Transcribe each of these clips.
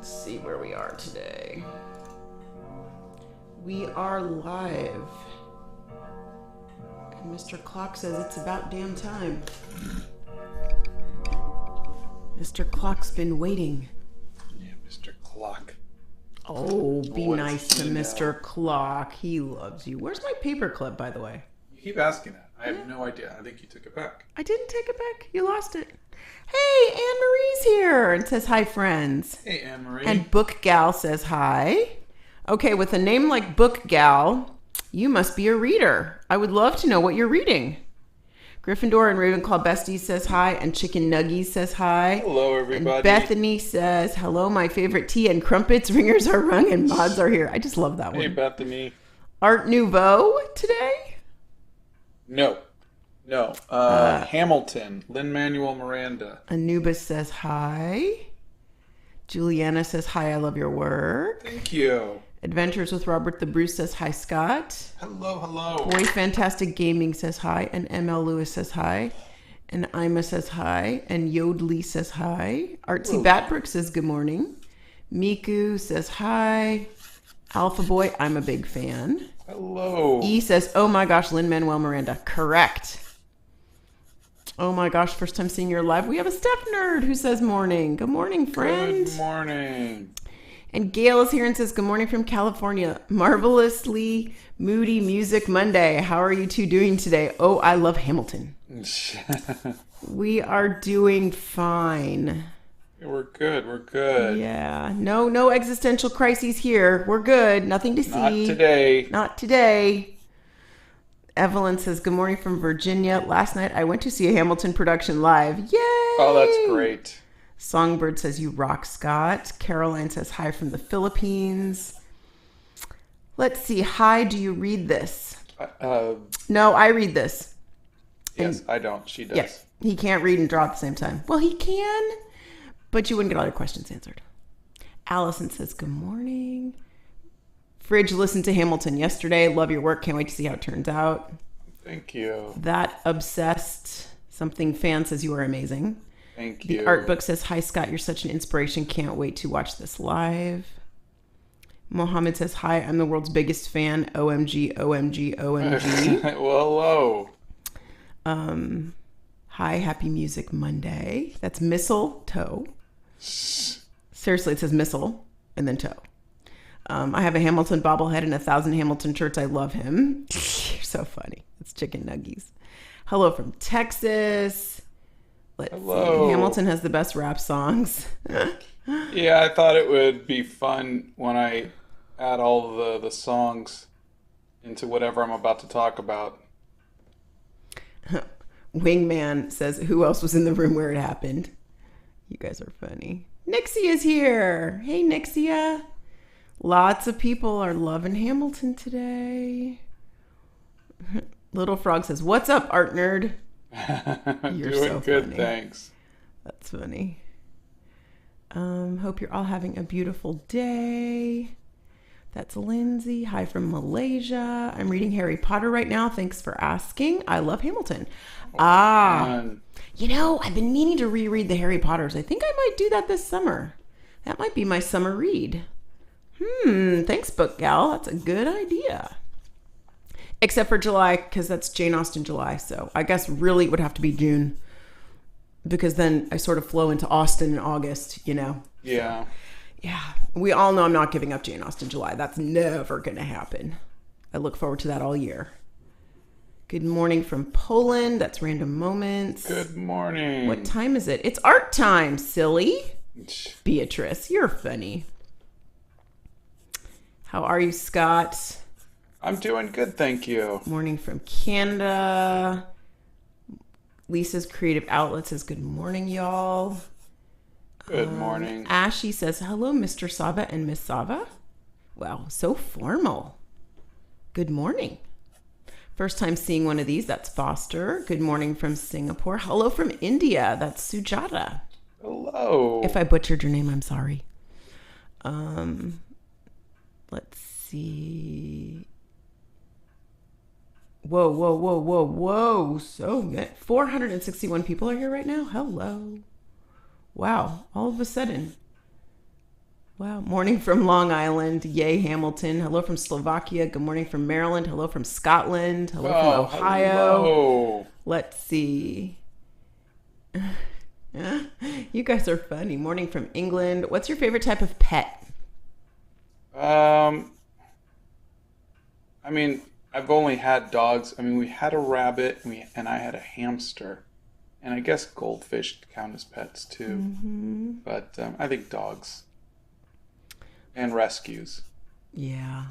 Let's see where we are today. We are live. And Mr. Clock says it's about damn time. Mr. Clock's been waiting. Yeah, Mr. Clock. Oh, be What nice to Mr. Clock. He loves you. Where's my paperclip, by the way? You keep asking that. I have no idea. I think you took it back. I didn't take it back. You lost it. Hey, Anne-Marie's here and says hi, friends. Hey, Anne-Marie. And Book Gal says hi. Okay, with a name like Book Gal, you must be a reader. I would love to know what you're reading. Gryffindor and Ravenclaw Besties says hi, and Chicken Nuggies says hi. Hello, everybody. And Bethany says, hello, my favorite tea and crumpets, ringers are rung, and mods are here. I just love that one. Hey, Bethany. Art Nouveau today? No. Hamilton. Lin-Manuel Miranda. Anubis says hi. Juliana says hi, I love your work. Thank you. Adventures with Robert the Bruce says hi, Scott. Hello. Boy Fantastic Gaming says hi. And ML Lewis says hi. And Ima says hi. And Yodely says hi. Artsy Batbrook says good morning. Miku says hi. Alpha Boy, I'm a big fan. Hello. E says, oh my gosh, Lin-Manuel Miranda. Correct. Oh my gosh, first time seeing your live. We have a Steph Nerd who says morning. Good morning, friend. Good morning. And Gail is here and says, good morning from California. Marvelously moody music Monday. How are you two doing today? Oh, I love Hamilton. We are doing fine. We're good. Yeah. No existential crises here. We're good. Nothing to see. Not today. Evelyn says, good morning from Virginia. Last night I went to see a Hamilton production live. Yay! Oh, that's great. Songbird says, you rock, Scott. Caroline says, hi from the Philippines. Let's see. Hi, do you read this? No, I read this. Yes, I don't. She does. Yes, he can't read and draw at the same time. Well, he can, but you wouldn't get all your questions answered. Allison says, good morning. Fridge listened to Hamilton yesterday. Love your work. Can't wait to see how it turns out. Thank you. That obsessed something fan says you are amazing. Thank you. The art book says, hi, Scott. You're such an inspiration. Can't wait to watch this live. Mohammed says, hi, I'm the world's biggest fan. OMG, OMG, OMG. Well, hello. Hi, happy music Monday. That's mistletoe. Seriously, it says missile and then toe. I have a Hamilton bobblehead and 1,000 Hamilton shirts. I love him. You're so funny. It's Chicken Nuggies. Hello from Texas. Let's see. Hamilton has the best rap songs. Yeah, I thought it would be fun when I add all the songs into whatever I'm about to talk about. Wingman says, who else was in the room where it happened? You guys are funny. Nixie is here. Hey, Nixia. Lots of people are loving Hamilton today. Little Frog says, what's up, art nerd? You're doing so good, funny. thanks. That's funny. Hope you're all having a beautiful day. That's Lindsay. Hi from Malaysia. I'm reading Harry Potter right now. Thanks for asking. I love Hamilton. Fun. You know, I've been meaning to reread the Harry Potters. I think I might do that this summer. That might be my summer read. Thanks, Book Gal. That's a good idea. Except for July, because that's Jane Austen July. So I guess really it would have to be June. Because then I sort of flow into Austen in August, you know? Yeah. Yeah. We all know I'm not giving up Jane Austen July. That's never going to happen. I look forward to that all year. Good morning from Poland. That's Random Moments. Good morning. What time is it? It's art time, silly. Beatrice, you're funny. How are you, Scott? I'm doing good, thank you. Morning from Canada. Lisa's Creative Outlet says, good morning, y'all. Good morning. Ashy says, hello, Mr. Sava and Miss Sava. Wow, so formal. Good morning. First time seeing one of these. That's Foster. Good morning from Singapore. Hello from India. That's Sujata. Hello. If I butchered your name, I'm sorry. Let's see. Whoa. So 461 people are here right now. Hello. Wow. All of a sudden. Wow. Morning from Long Island. Yay, Hamilton. Hello from Slovakia. Good morning from Maryland. Hello from Scotland. Hello from Ohio. Hello. Let's see. You guys are funny. Morning from England. What's your favorite type of pet? I mean, I've only had dogs. I mean, we had a rabbit and I had a hamster. And I guess goldfish count as pets too. Mm-hmm. But I think dogs. And rescues. Yeah.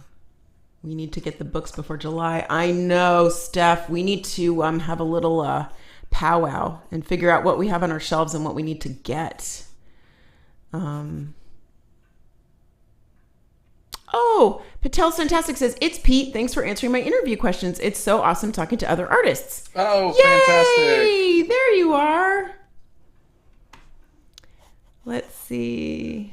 We need to get the books before July. I know, Steph. We need to have a little powwow and figure out what we have on our shelves and what we need to get. Oh, Patel's Fantastic says, it's Pete. Thanks for answering my interview questions. It's so awesome talking to other artists. Oh, yay! Fantastic. There you are. Let's see.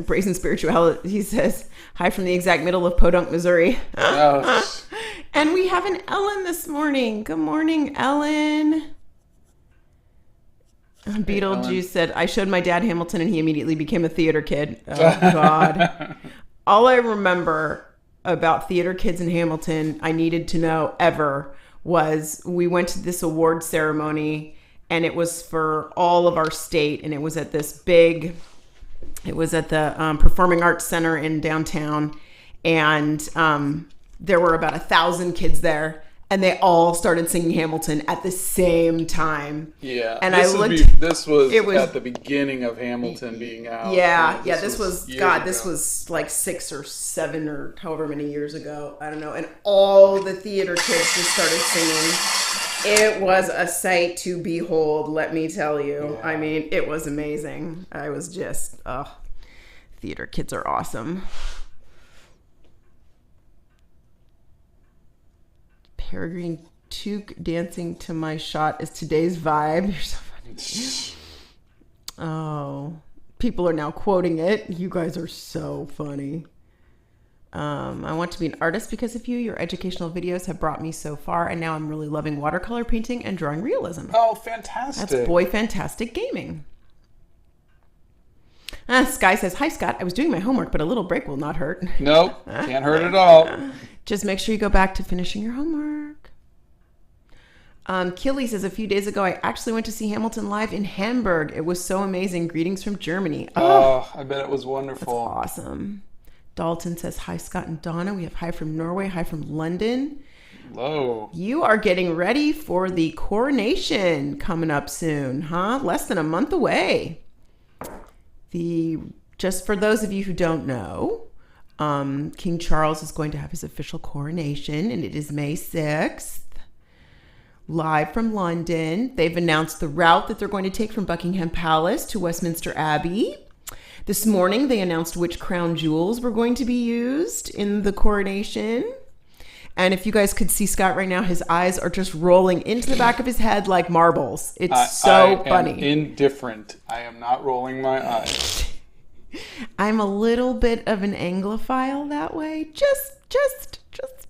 Brazen Spirituality, he says, hi from the exact middle of Podunk, Missouri. Oh. And we have an Ellen this morning. Good morning, Ellen. Beetlejuice said, I showed my dad Hamilton and he immediately became a theater kid. Oh, God. All I remember about theater kids in Hamilton, I needed to know ever, was we went to this award ceremony and it was for all of our state. And it was at this big... It was at the Performing Arts Center in downtown, and there were about 1,000 kids there, and they all started singing Hamilton at the same time. Yeah, and this was at the beginning of Hamilton being out. Yeah, this was this was like 6 or 7 or however many years ago. I don't know, and all the theater kids just started singing. It was a sight to behold, let me tell you. Yeah. I mean, it was amazing. I was just, theater kids are awesome. Peregrine Took dancing to my shot is today's vibe. You're so funny. Oh, people are now quoting it. You guys are so funny. I want to be an artist because of you. Your educational videos have brought me so far, and now I'm really loving watercolor painting and drawing realism. Oh, fantastic. That's Boy Fantastic Gaming. Sky says, hi, Scott. I was doing my homework, but a little break will not hurt. Nope, can't hurt at all. Just make sure you go back to finishing your homework. Killy says, a few days ago, I actually went to see Hamilton live in Hamburg. It was so amazing. Greetings from Germany. Oh, I bet it was wonderful. That's awesome. Dalton says, hi, Scott and Donna. We have hi from Norway, hi from London. Hello. You are getting ready for the coronation coming up soon, huh? Less than a month away. Just for those of you who don't know, King Charles is going to have his official coronation, and it is May 6th. Live from London. They've announced the route that they're going to take from Buckingham Palace to Westminster Abbey. This morning, they announced which crown jewels were going to be used in the coronation. And if you guys could see Scott right now, his eyes are just rolling into the back of his head like marbles. It's so funny. I am indifferent. I am not rolling my eyes. I'm a little bit of an Anglophile that way. Just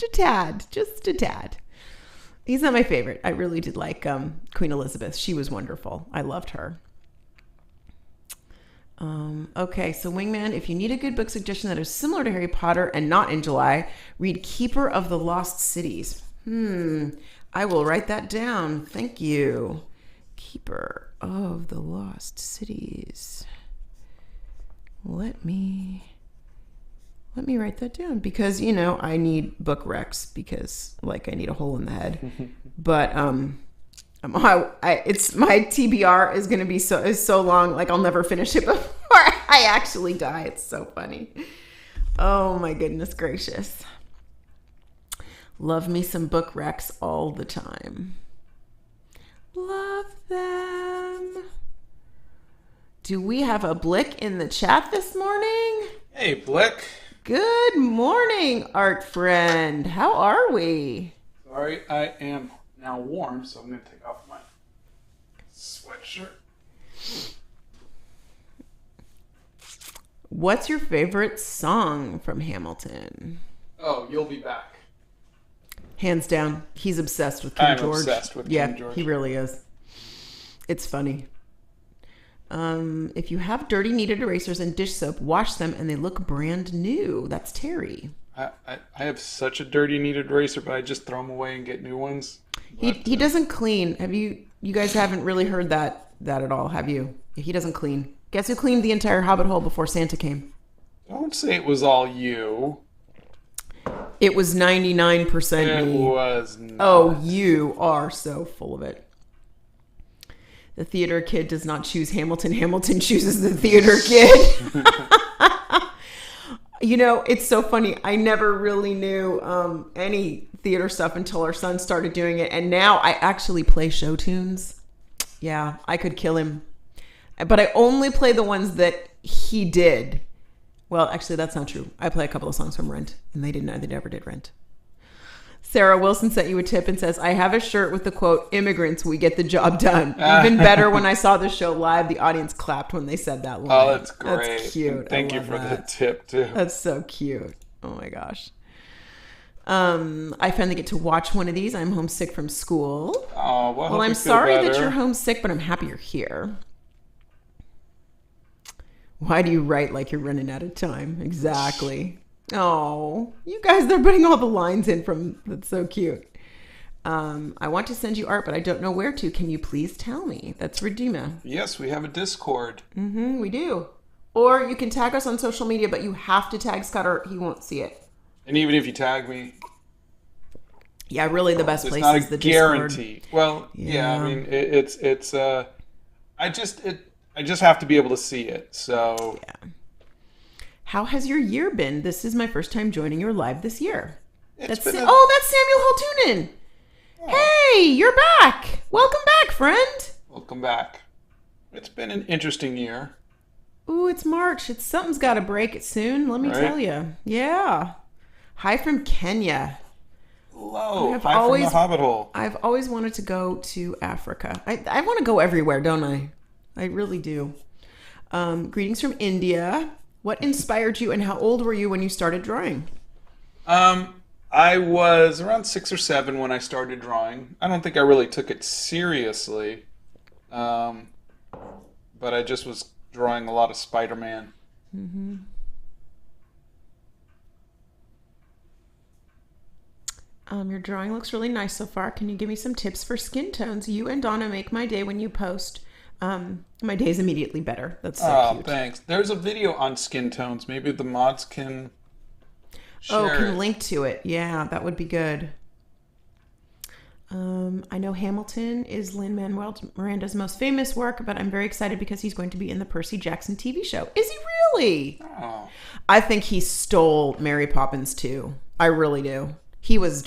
a tad. Just a tad. He's not my favorite. I really did like Queen Elizabeth. She was wonderful. I loved her. Okay, so Wingman, if you need a good book suggestion that is similar to Harry Potter and not in July, read Keeper of the Lost Cities. I will write that down. Thank you. Keeper of the Lost Cities. Let me write that down because, I need book recs because, I need a hole in the head. But, it's my TBR is going to be so long, I'll never finish it before I actually die. It's so funny. Oh my goodness gracious. Love me some book recs all the time. Love them. Do we have a Blick in the chat this morning? Hey, Blick. Good morning, art friend. How are we? Sorry, I am now warm, so I'm going to take off my sweatshirt. What's your favorite song from Hamilton? Oh, You'll Be Back. Hands down. He's obsessed with King George. I'm obsessed with King George. Yeah, he really is. It's funny. If you have dirty kneaded erasers and dish soap, wash them and they look brand new. That's Terry. I have such a dirty kneaded eraser, but I just throw them away and get new ones. He doesn't clean. Have you guys haven't really heard that at all, have you? He doesn't clean. Guess who cleaned the entire Hobbit hole before Santa came? Don't say it was all you. It was 99% It me. was not. Oh, you are so full of it. The theater kid does not choose Hamilton. Hamilton chooses the theater kid. You know, it's so funny. I never really knew any theater stuff until our son started doing it. And now I actually play show tunes. Yeah, I could kill him. But I only play the ones that he did. Well, actually, that's not true. I play a couple of songs from Rent, and they never did Rent. Sarah Wilson sent you a tip and says, I have a shirt with the quote, immigrants, we get the job done. Even better, when I saw the show live, the audience clapped when they said that line. Oh, that's great. That's cute. And thank you for the tip, too. That's so cute. Oh, my gosh. I finally get to watch one of these. I'm homesick from school. Oh, well, I'm sorry that you're homesick, but I'm happy you're here. Why do you write like you're running out of time? Exactly. Oh, you guys, they're putting all the lines in from, that's so cute. I want to send you art, but I don't know where to. Can you please tell me? That's Redima. Yes, we have a Discord. We do. Or you can tag us on social media, but you have to tag Scott or he won't see it. And even if you tag me. Yeah, really the best place is the Discord. Guarantee. Well, yeah, I mean, it's I just have to be able to see it. So yeah. How has your year been? This is my first time joining your live this year. That's Samuel Haltunen. Oh. Hey, you're back. Welcome back, friend. Welcome back. It's been an interesting year. Ooh, it's March. Something's got to break it soon. Let me tell you. Yeah. Hi from Kenya. Hello. Hi from the Hobbit hole. I've always wanted to go to Africa. I want to go everywhere, don't I? I really do. Greetings from India. What inspired you and how old were you when you started drawing? I was around 6 or 7 when I started drawing. I don't think I really took it seriously. But I just was drawing a lot of Spider-Man. Mm-hmm. Your drawing looks really nice so far. Can you give me some tips for skin tones? You and Donna make my day when you post. My day is immediately better. That's so cute. Thanks. There's a video on skin tones. Maybe the mods can share it. Link to it. Yeah, that would be good. I know Hamilton is Lin-Manuel Miranda's most famous work, but I'm very excited because he's going to be in the Percy Jackson TV show. Is he really? Oh. I think he stole Mary Poppins too. I really do. He's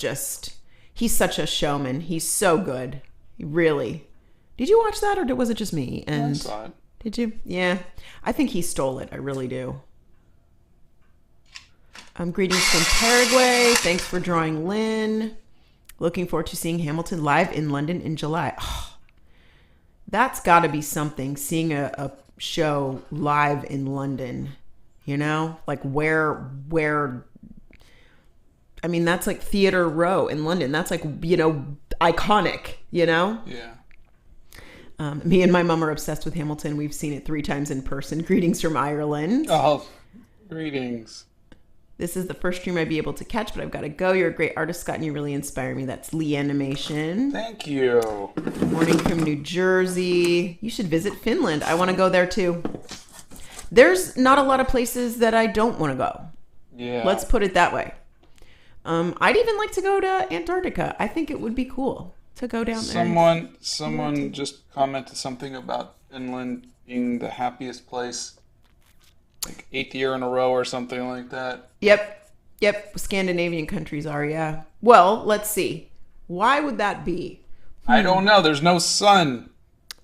such a showman. He's so good. Really. Did you watch that or was it just me? And I saw it. Did you? Yeah. I think he stole it. I really do. Greetings from Paraguay. Thanks for drawing, Lynn. Looking forward to seeing Hamilton live in London in July. Oh, that's got to be something, seeing a show live in London. You know? Like where I mean, that's like Theatre Row in London. That's like, iconic, Yeah. Me and my mom are obsessed with Hamilton. We've seen it 3 times in person. Greetings from Ireland. Oh, greetings. This is the first stream I'd be able to catch, but I've got to go. You're a great artist, Scott, and you really inspire me. That's Lee Animation. Thank you. Good morning from New Jersey. You should visit Finland. I want to go there too. There's not a lot of places that I don't want to go. Yeah. Let's put it that way. I'd even like to go to Antarctica. I think it would be cool to go down there. Someone just commented something about Finland being the happiest place, like 8th year in a row or something like that. Yep. Scandinavian countries are, yeah. Well, let's see. Why would that be? I don't know. There's no sun.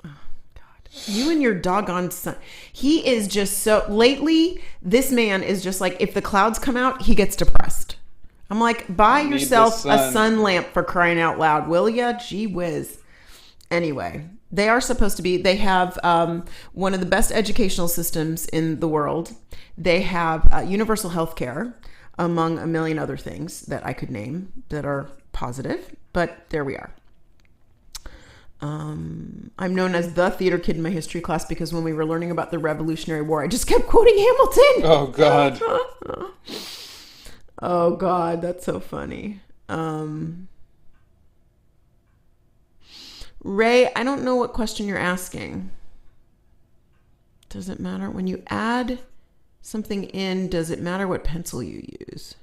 Oh, God. You and your doggone son. He is just so... Lately, this man is just like, if the clouds come out, he gets depressed. I'm like, buy yourself a sun lamp for crying out loud, will ya? Gee whiz. Anyway, they are supposed to be, they have one of the best educational systems in the world. They have universal health care, among a million other things that I could name that are positive, but there we are. I'm known as the theater kid in my history class because when we were learning about the Revolutionary War, I just kept quoting Hamilton. Oh, God. Oh, God, that's so funny. Ray, I don't know what question you're asking. Does it matter when you add something in? Does it matter what pencil you use?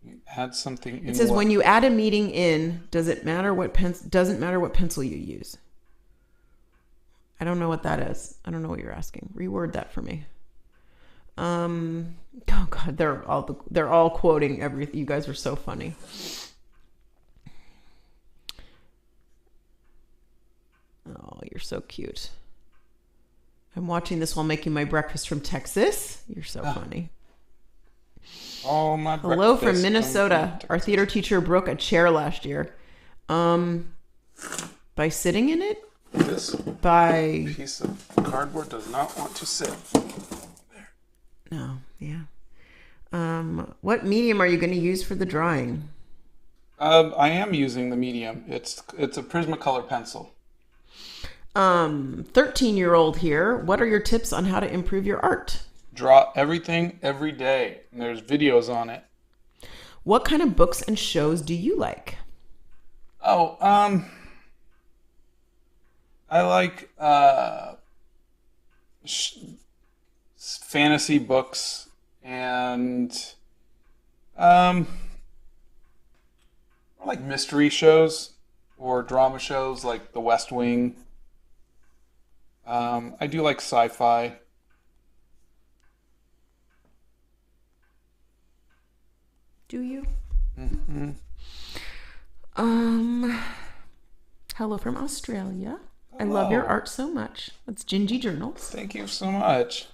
You add something in. It says when you add a meeting in, does it matter what doesn't matter what pencil you use? I don't know what that is. I don't know what you're asking. Reword that for me. Oh God, they're all quoting everything. You guys are so funny. Oh, you're so cute. I'm watching this while making my breakfast from Texas. You're so funny. Oh, my Hello breakfast from Minnesota. Our theater teacher broke a chair last year. By sitting in it? This By piece of cardboard does not want to sit. There. No, yeah. What medium are you going to use for the drawing? I am using the medium. It's a Prismacolor pencil. 13-year-old here. What are your tips on how to improve your art? Draw everything every day. And there's videos on it. What kind of books and shows do you like? Oh, I like fantasy books and I like mystery shows or drama shows like The West Wing. I do like sci-fi. Do you? Mm-hmm. Hello from Australia. I love your art so much. That's Gingy Journals. Thank you so much.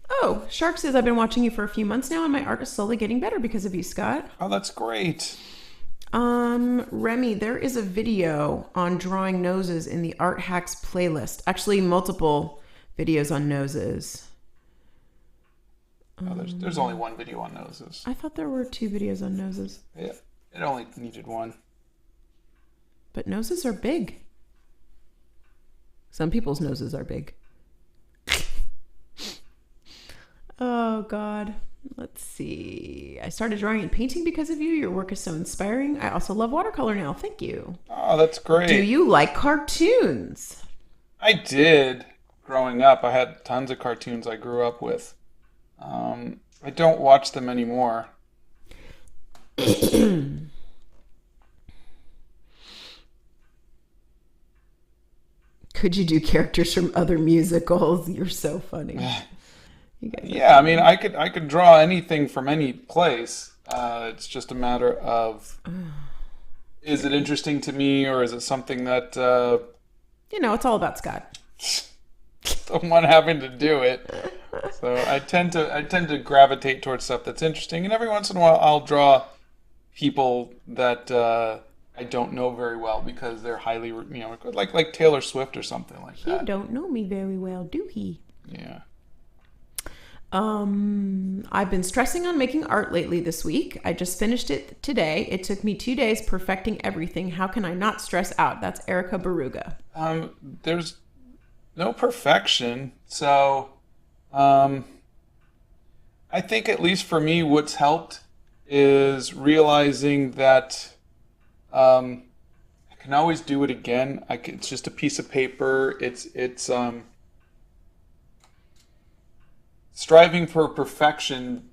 Oh, Shark says, I've been watching you for a few months now and my art is slowly getting better because of you, Scott. Oh, that's great. Remy, there is a video on drawing noses in the Art Hacks playlist. Actually, multiple videos on noses. Oh, there's only one video on noses. I thought there were 2 videos on noses. Yeah, it only needed one. But noses are big. Some people's noses are big. Oh, God. Let's see. I started drawing and painting because of you. Your work is so inspiring. I also love watercolor now. Thank you. Oh, that's great. Do you like cartoons? I did. Growing up, I had tons of cartoons I grew up with. I don't watch them anymore. Could you do characters from other musicals? You're so funny. Yeah, I mean, I could draw anything from any place. It's just a matter of, is it interesting to me, or is it something that it's all about Scott. someone having to do it? So I tend to gravitate towards stuff that's interesting, and every once in a while I'll draw people that I don't know very well because they're highly, like Taylor Swift or something like that. He don't know me very well, do he? Yeah. I've been stressing on making art lately this week. I just finished it today. It took me 2 days perfecting everything. How can I not stress out? That's Erica Baruga. There's no perfection. So, I think at least for me, what's helped is realizing that, I can always do it again. It's just a piece of paper. It's striving for perfection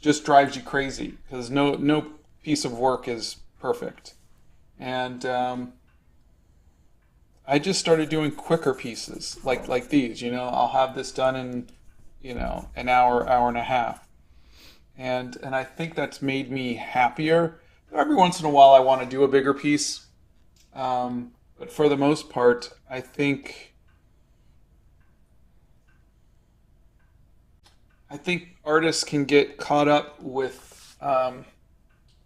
just drives you crazy because no piece of work is perfect. And I just started doing quicker pieces like these. I'll have this done in an hour and a half, and I think that's made me happier. Every once in a while I want to do a bigger piece, but for the most part I think artists can get caught up with the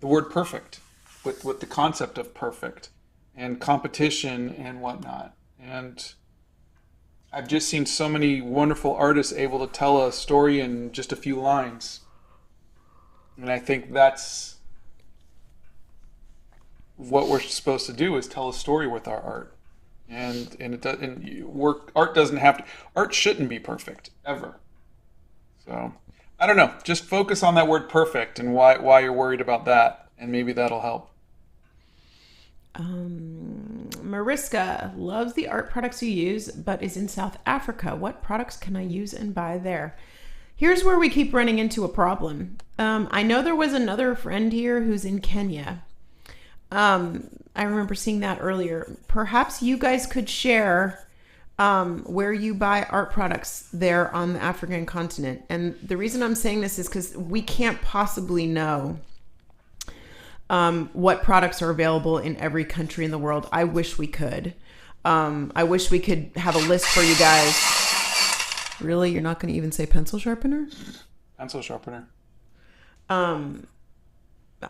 word perfect, with the concept of perfect and competition and whatnot. And I've just seen so many wonderful artists able to tell a story in just a few lines. And I think that's what we're supposed to do is tell a story with our art. And it does, art doesn't have to, art shouldn't be perfect ever. So I don't know, just focus on that word perfect and why you're worried about that, and maybe that'll help. Mariska loves the art products you use, but is in South Africa. What products can I use and buy there? Here's where we keep running into a problem. I know there was another friend here who's in Kenya. I remember seeing that earlier. Perhaps you guys could share where you buy art products there on the African continent. And the reason I'm saying this is because we can't possibly know what products are available in every country in the world. I wish we could. I wish we could have a list for you guys. Really? You're not going to even say pencil sharpener? Pencil sharpener.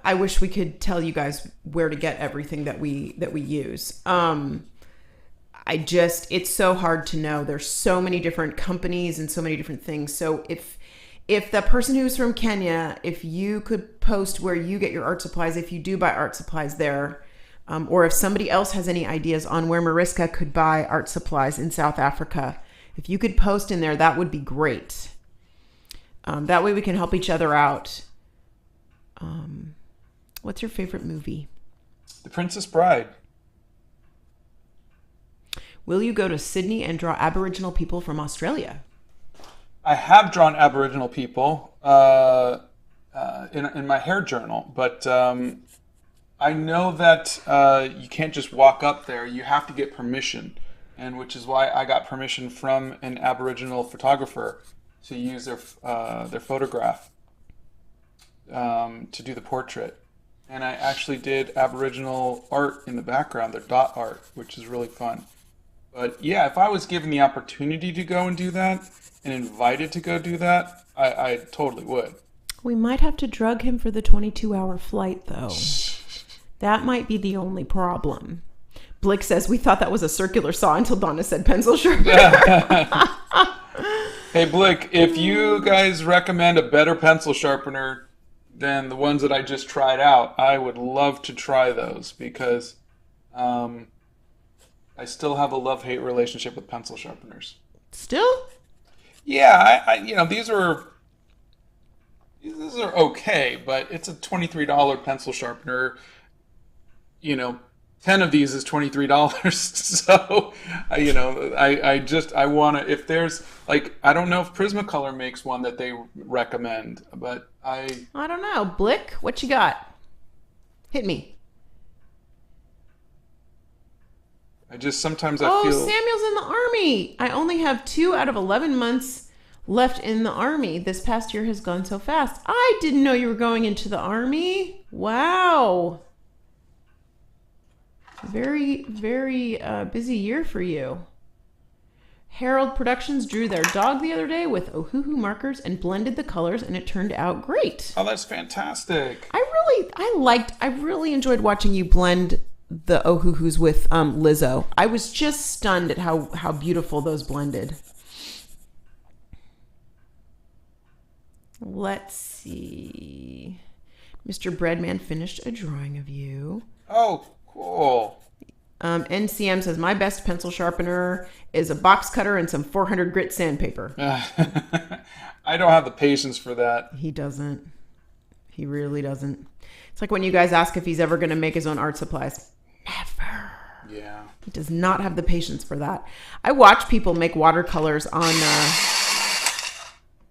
I wish we could tell you guys where to get everything that we use. It's so hard to know. There's so many different companies and so many different things. So if the person who's from Kenya, if you could post where you get your art supplies, if you do buy art supplies there, or if somebody else has any ideas on where Mariska could buy art supplies in South Africa, if you could post in there, that would be great. That way we can help each other out. What's your favorite movie? The Princess Bride. Will you go to Sydney and draw Aboriginal people from Australia? I have drawn Aboriginal people in my hair journal, but I know that you can't just walk up there. You have to get permission, and which is why I got permission from an Aboriginal photographer to use their photograph to do the portrait. And I actually did Aboriginal art in the background, their dot art, which is really fun. But yeah, if I was given the opportunity to go and do that and invited to go do that, I totally would. We might have to drug him for the 22-hour flight, though. That might be the only problem. Blick says, we thought that was a circular saw until Donna said pencil sharpener. Hey, Blick, if you guys recommend a better pencil sharpener than the ones that I just tried out, I would love to try those, because I still have a love-hate relationship with pencil sharpeners. Still? Yeah, I these are okay, but it's a $23 pencil sharpener. 10 of these is $23. So, I want to, if there's, I don't know if Prismacolor makes one that they recommend, but I don't know. Blick, what you got? Hit me. Sometimes I feel... Samuel's in the Army. I only have 2 out of 11 months left in the Army. This past year has gone so fast. I didn't know you were going into the Army. Wow. Very, very busy year for you. Herald Productions drew their dog the other day with Ohuhu markers and blended the colors, and it turned out great. Oh, that's fantastic. I really enjoyed watching you blend the Ohuhus with Lizzo. I was just stunned at how beautiful those blended. Let's see. Mr. Breadman finished a drawing of you. Oh, cool. NCM says, my best pencil sharpener is a box cutter and some 400 grit sandpaper. I don't have the patience for that. He doesn't. He really doesn't. It's like when you guys ask if he's ever going to make his own art supplies. Never. Yeah. He does not have the patience for that. I watch people make watercolors on...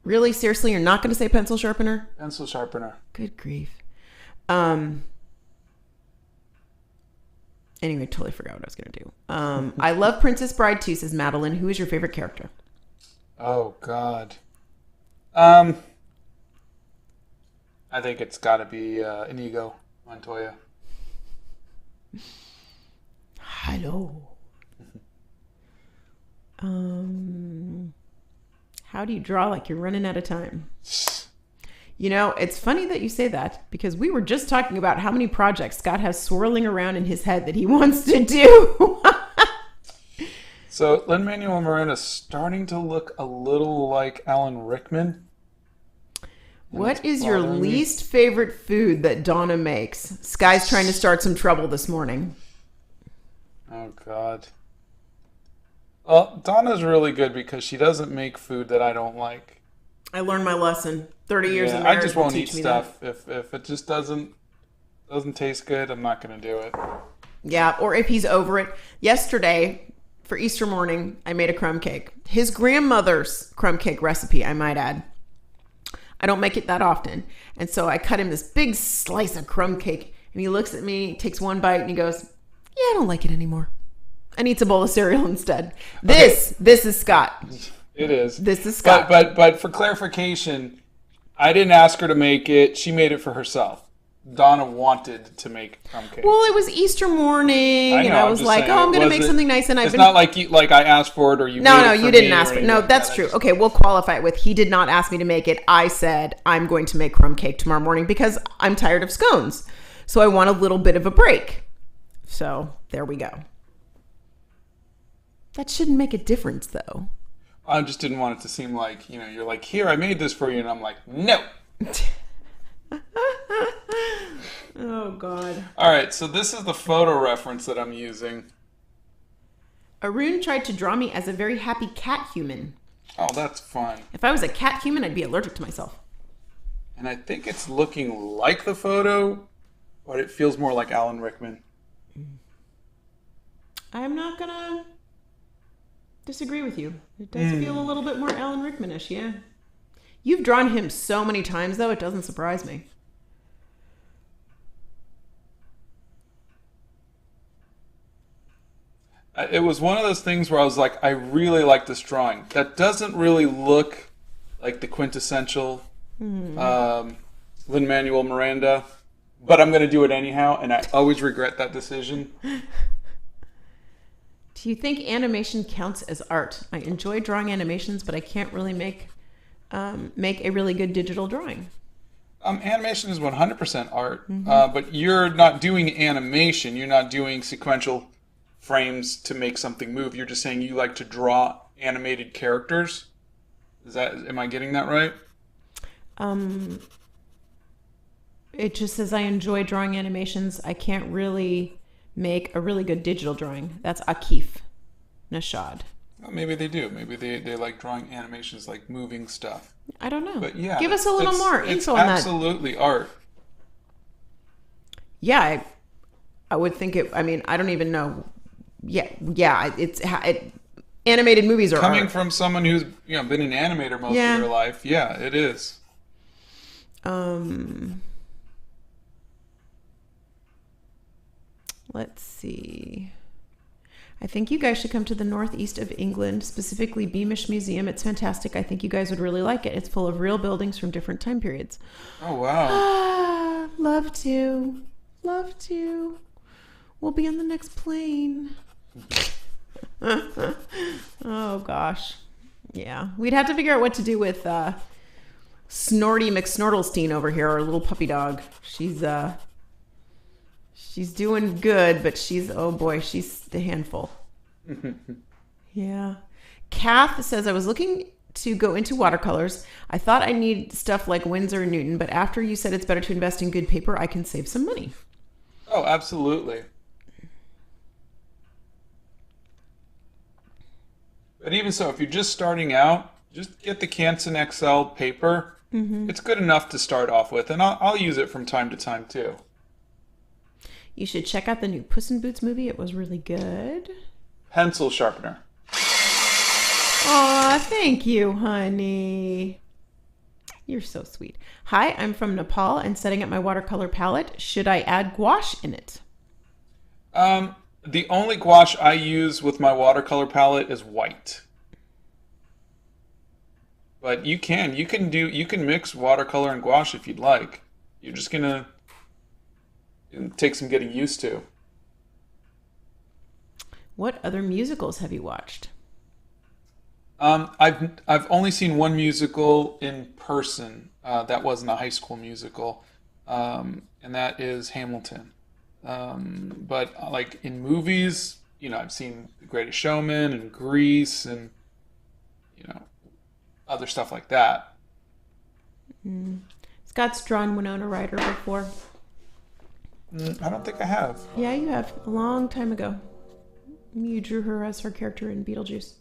Really? Seriously? You're not going to say pencil sharpener? Pencil sharpener. Good grief. Anyway, totally forgot what I was going to do. I love Princess Bride too, says Madeline. Who is your favorite character? Oh, God. I think it's got to be Inigo Montoya. Hello. How do you draw like you're running out of time? It's funny that you say that, because we were just talking about how many projects Scott has swirling around in his head that he wants to do. So Lin-Manuel Miranda's starting to look a little like Alan Rickman. and it's What is your bothering me. least favorite food that Donna makes? Sky's trying to start some trouble this morning. Oh God. Well, Donna's really good because she doesn't make food that I don't like. I learned my lesson. 30 years Yeah, in I marriage just will won't eat teach me that. stuff. If it just doesn't taste good, I'm not gonna do it. Yeah, or if he's over it. Yesterday, for Easter morning, I made a crumb cake. His grandmother's crumb cake recipe, I might add. I don't make it that often. And so I cut him this big slice of crumb cake, and he looks at me, takes one bite, and he goes, yeah, I don't like it anymore. And eats a bowl of cereal instead. This is Scott. It is. This is Scott. But for clarification, I didn't ask her to make it. She made it for herself. Donna wanted to make crumb cake. Well, it was Easter morning, and I I'm was just like, saying, "Oh, I'm going to make wasn't- something nice." And I've It's been not like I asked for it or you. no, made no, it for you didn't me or ask for it. anything No, like that's that. true. Okay, we'll qualify it with he did not ask me to make it. I said I'm going to make crumb cake tomorrow morning because I'm tired of scones, so I want a little bit of a break. So there we go. That shouldn't make a difference, though. I just didn't want it to seem like you're like, here, I made this for you, and I'm like, no. Oh God. All right, so this is the photo reference that I'm using. Arun tried to draw me as a very happy cat human. Oh, that's fun. If I was a cat human, I'd be allergic to myself. And I think it's looking like the photo, but it feels more like Alan Rickman. I'm not gonna disagree with you. It does feel a little bit more Alan Rickman-ish, yeah. You've drawn him so many times, though, it doesn't surprise me. It was one of those things where I was like, I really like this drawing. That doesn't really look like the quintessential Lin-Manuel Miranda, but I'm going to do it anyhow, and I always regret that decision. Do you think animation counts as art? I enjoy drawing animations, but I can't really make a really good digital drawing. Animation is 100% art, but you're not doing animation. You're not doing sequential frames to make something move. You're just saying you like to draw animated characters. Am I getting that right? It just says I enjoy drawing animations. I can't really make a really good digital drawing. That's Akif Nashad. Well, maybe they do. Maybe they like drawing animations, like moving stuff. I don't know. But yeah, give us a little more info on that. It's absolutely art. Yeah, I would think it. I mean, I don't even know. Yeah. Animated movies are Coming art. from someone who's been an animator most of their life. Yeah, it is. Let's see. I think you guys should come to the northeast of England, specifically Beamish Museum. It's fantastic. I think you guys would really like it. It's full of real buildings from different time periods. Oh, wow. Ah, love to. Love to. We'll be on the next plane. Oh, gosh. Yeah. We'd have to figure out what to do with Snorty McSnortelstein over here, our little puppy dog. She's doing good, but she's the handful. Yeah. Kath says, I was looking to go into watercolors. I thought I need stuff like Winsor and Newton, but after you said it's better to invest in good paper, I can save some money. Oh, absolutely. But even so, if you're just starting out, just get the Canson XL paper. It's good enough to start off with, and I'll use it from time to time too. You should check out the new Puss in Boots movie. It was really good. Pencil sharpener. Aw, thank you, honey. You're so sweet. Hi, I'm from Nepal and setting up my watercolor palette. Should I add gouache in it? The only gouache I use with my watercolor palette is white. But you can mix watercolor and gouache if you'd like. You're just gonna take some getting used to. What other musicals have you watched? I've only seen one musical in person. That wasn't a high school musical, and that is Hamilton. But like in movies, I've seen The Greatest Showman and Grease and other stuff like that. Scott's drawn Winona Ryder before. I don't think I have. Yeah, you have. A long time ago. You drew her as her character in Beetlejuice.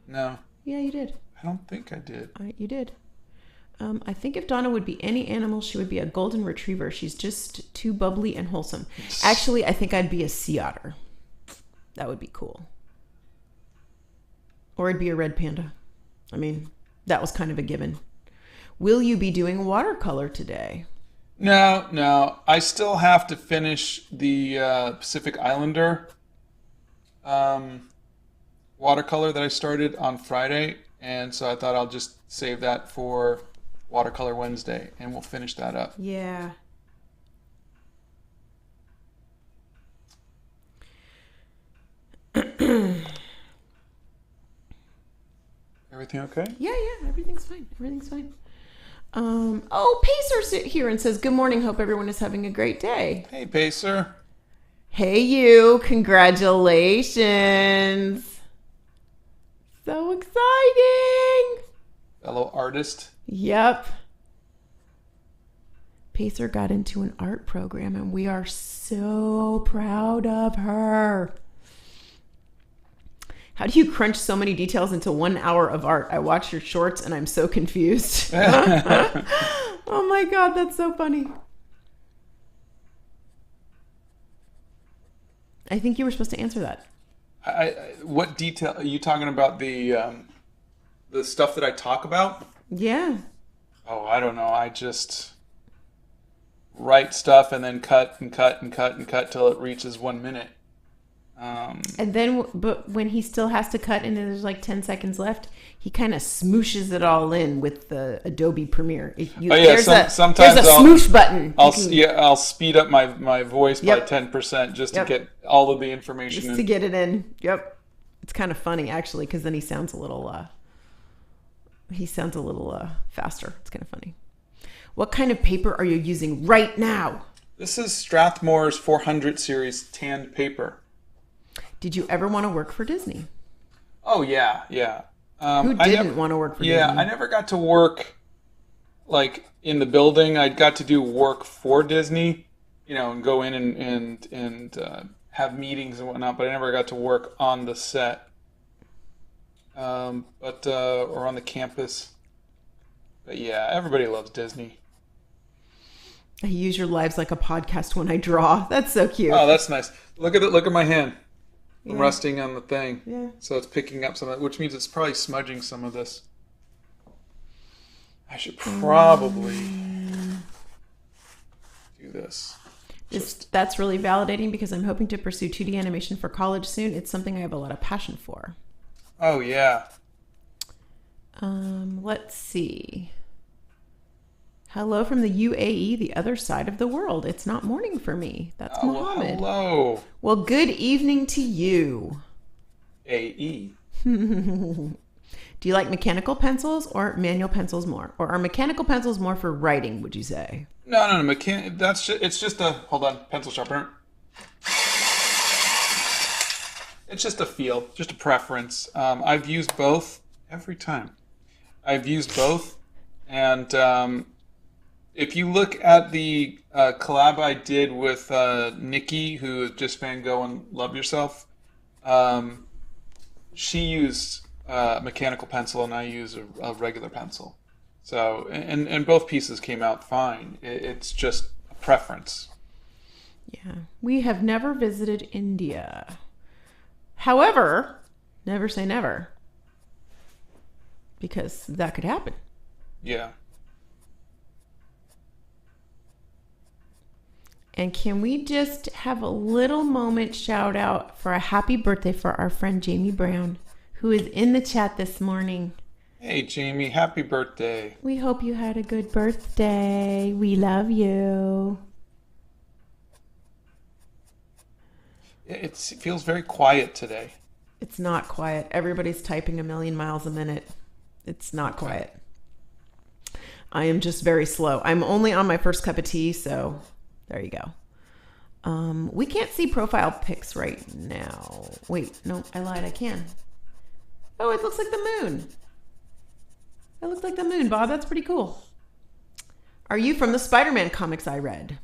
No. Yeah, you did. I don't think I did. You did. I think if Donna would be any animal, she would be a golden retriever. She's just too bubbly and wholesome. Actually, I think I'd be a sea otter. That would be cool. Or I'd be a red panda. I mean, that was kind of a given. Will you be doing watercolor today? No. I still have to finish the Pacific Islander watercolor that I started on Friday. And so I thought I'll just save that for Watercolor Wednesday, and we'll finish that up. Yeah. Everything okay? Yeah, everything's fine. Pacer's here and says, good morning, hope everyone is having a great day. Hey, Pacer. Hey, you. Congratulations. So exciting. Fellow artist. Yep. Pacer got into an art program, and we are so proud of her. How do you crunch so many details into 1 hour of art? I watch your shorts and I'm so confused. Oh my God, that's so funny. I think you were supposed to answer that. What detail are you talking about? The stuff that I talk about? Yeah. Oh, I don't know. I just write stuff and then cut till it reaches 1 minute. And then, but when he still has to cut and there's like 10 seconds left, he kind of smooshes it all in with the Adobe Premiere. Sometimes there's a smoosh button. I'll speed up my voice by 10% just to get all of the information just to get it in. Yep. It's kind of funny actually, because then he sounds a little faster. It's kind of funny. What kind of paper are you using right now? This is Strathmore's 400 series tanned paper. Did you ever want to work for Disney? Oh, yeah. Who didn't want to work for Disney? Yeah, I never got to work, like, in the building. I got to do work for Disney, and go in and have meetings and whatnot, but I never got to work on the set, or on the campus. But, yeah, everybody loves Disney. I use your lives like a podcast when I draw. That's so cute. Oh, that's nice. Look at my hand. I'm resting on the thing. Yeah. So it's picking up some of it, which means it's probably smudging some of this. I should probably do this. That's really validating because I'm hoping to pursue 2D animation for college soon. It's something I have a lot of passion for. Oh, yeah. Let's see. Hello from the UAE, the other side of the world. It's not morning for me. That's Mohammed. Hello. Well, good evening to you. AE. Do you like mechanical pencils or manual pencils more? Or are mechanical pencils more for writing, would you say? No. It's just a, hold on, pencil sharpener. It's just a feel, just a preference. I've used both every time. And if you look at the collab I did with Nikki, who is just Van Gogh and Love Yourself, she used a mechanical pencil and I use a regular pencil. So, and both pieces came out fine. It's just a preference. Yeah. We have never visited India. However, never say never. Because that could happen. Yeah. And can we just have a little moment shout out for a happy birthday for our friend Jamie Brown, who is in the chat this morning. Hey, Jamie, happy birthday. We hope you had a good birthday. We love you. It feels very quiet today. It's not quiet. Everybody's typing 1,000,000 miles a minute. It's not quiet. I am just very slow. I'm only on my first cup of tea, so there you go. We can't see profile pics right now. Wait, no, I lied. I can. Oh, it looks like the moon. It looks like the moon, Bob. That's pretty cool. Are you from the Spider-Man comics I read?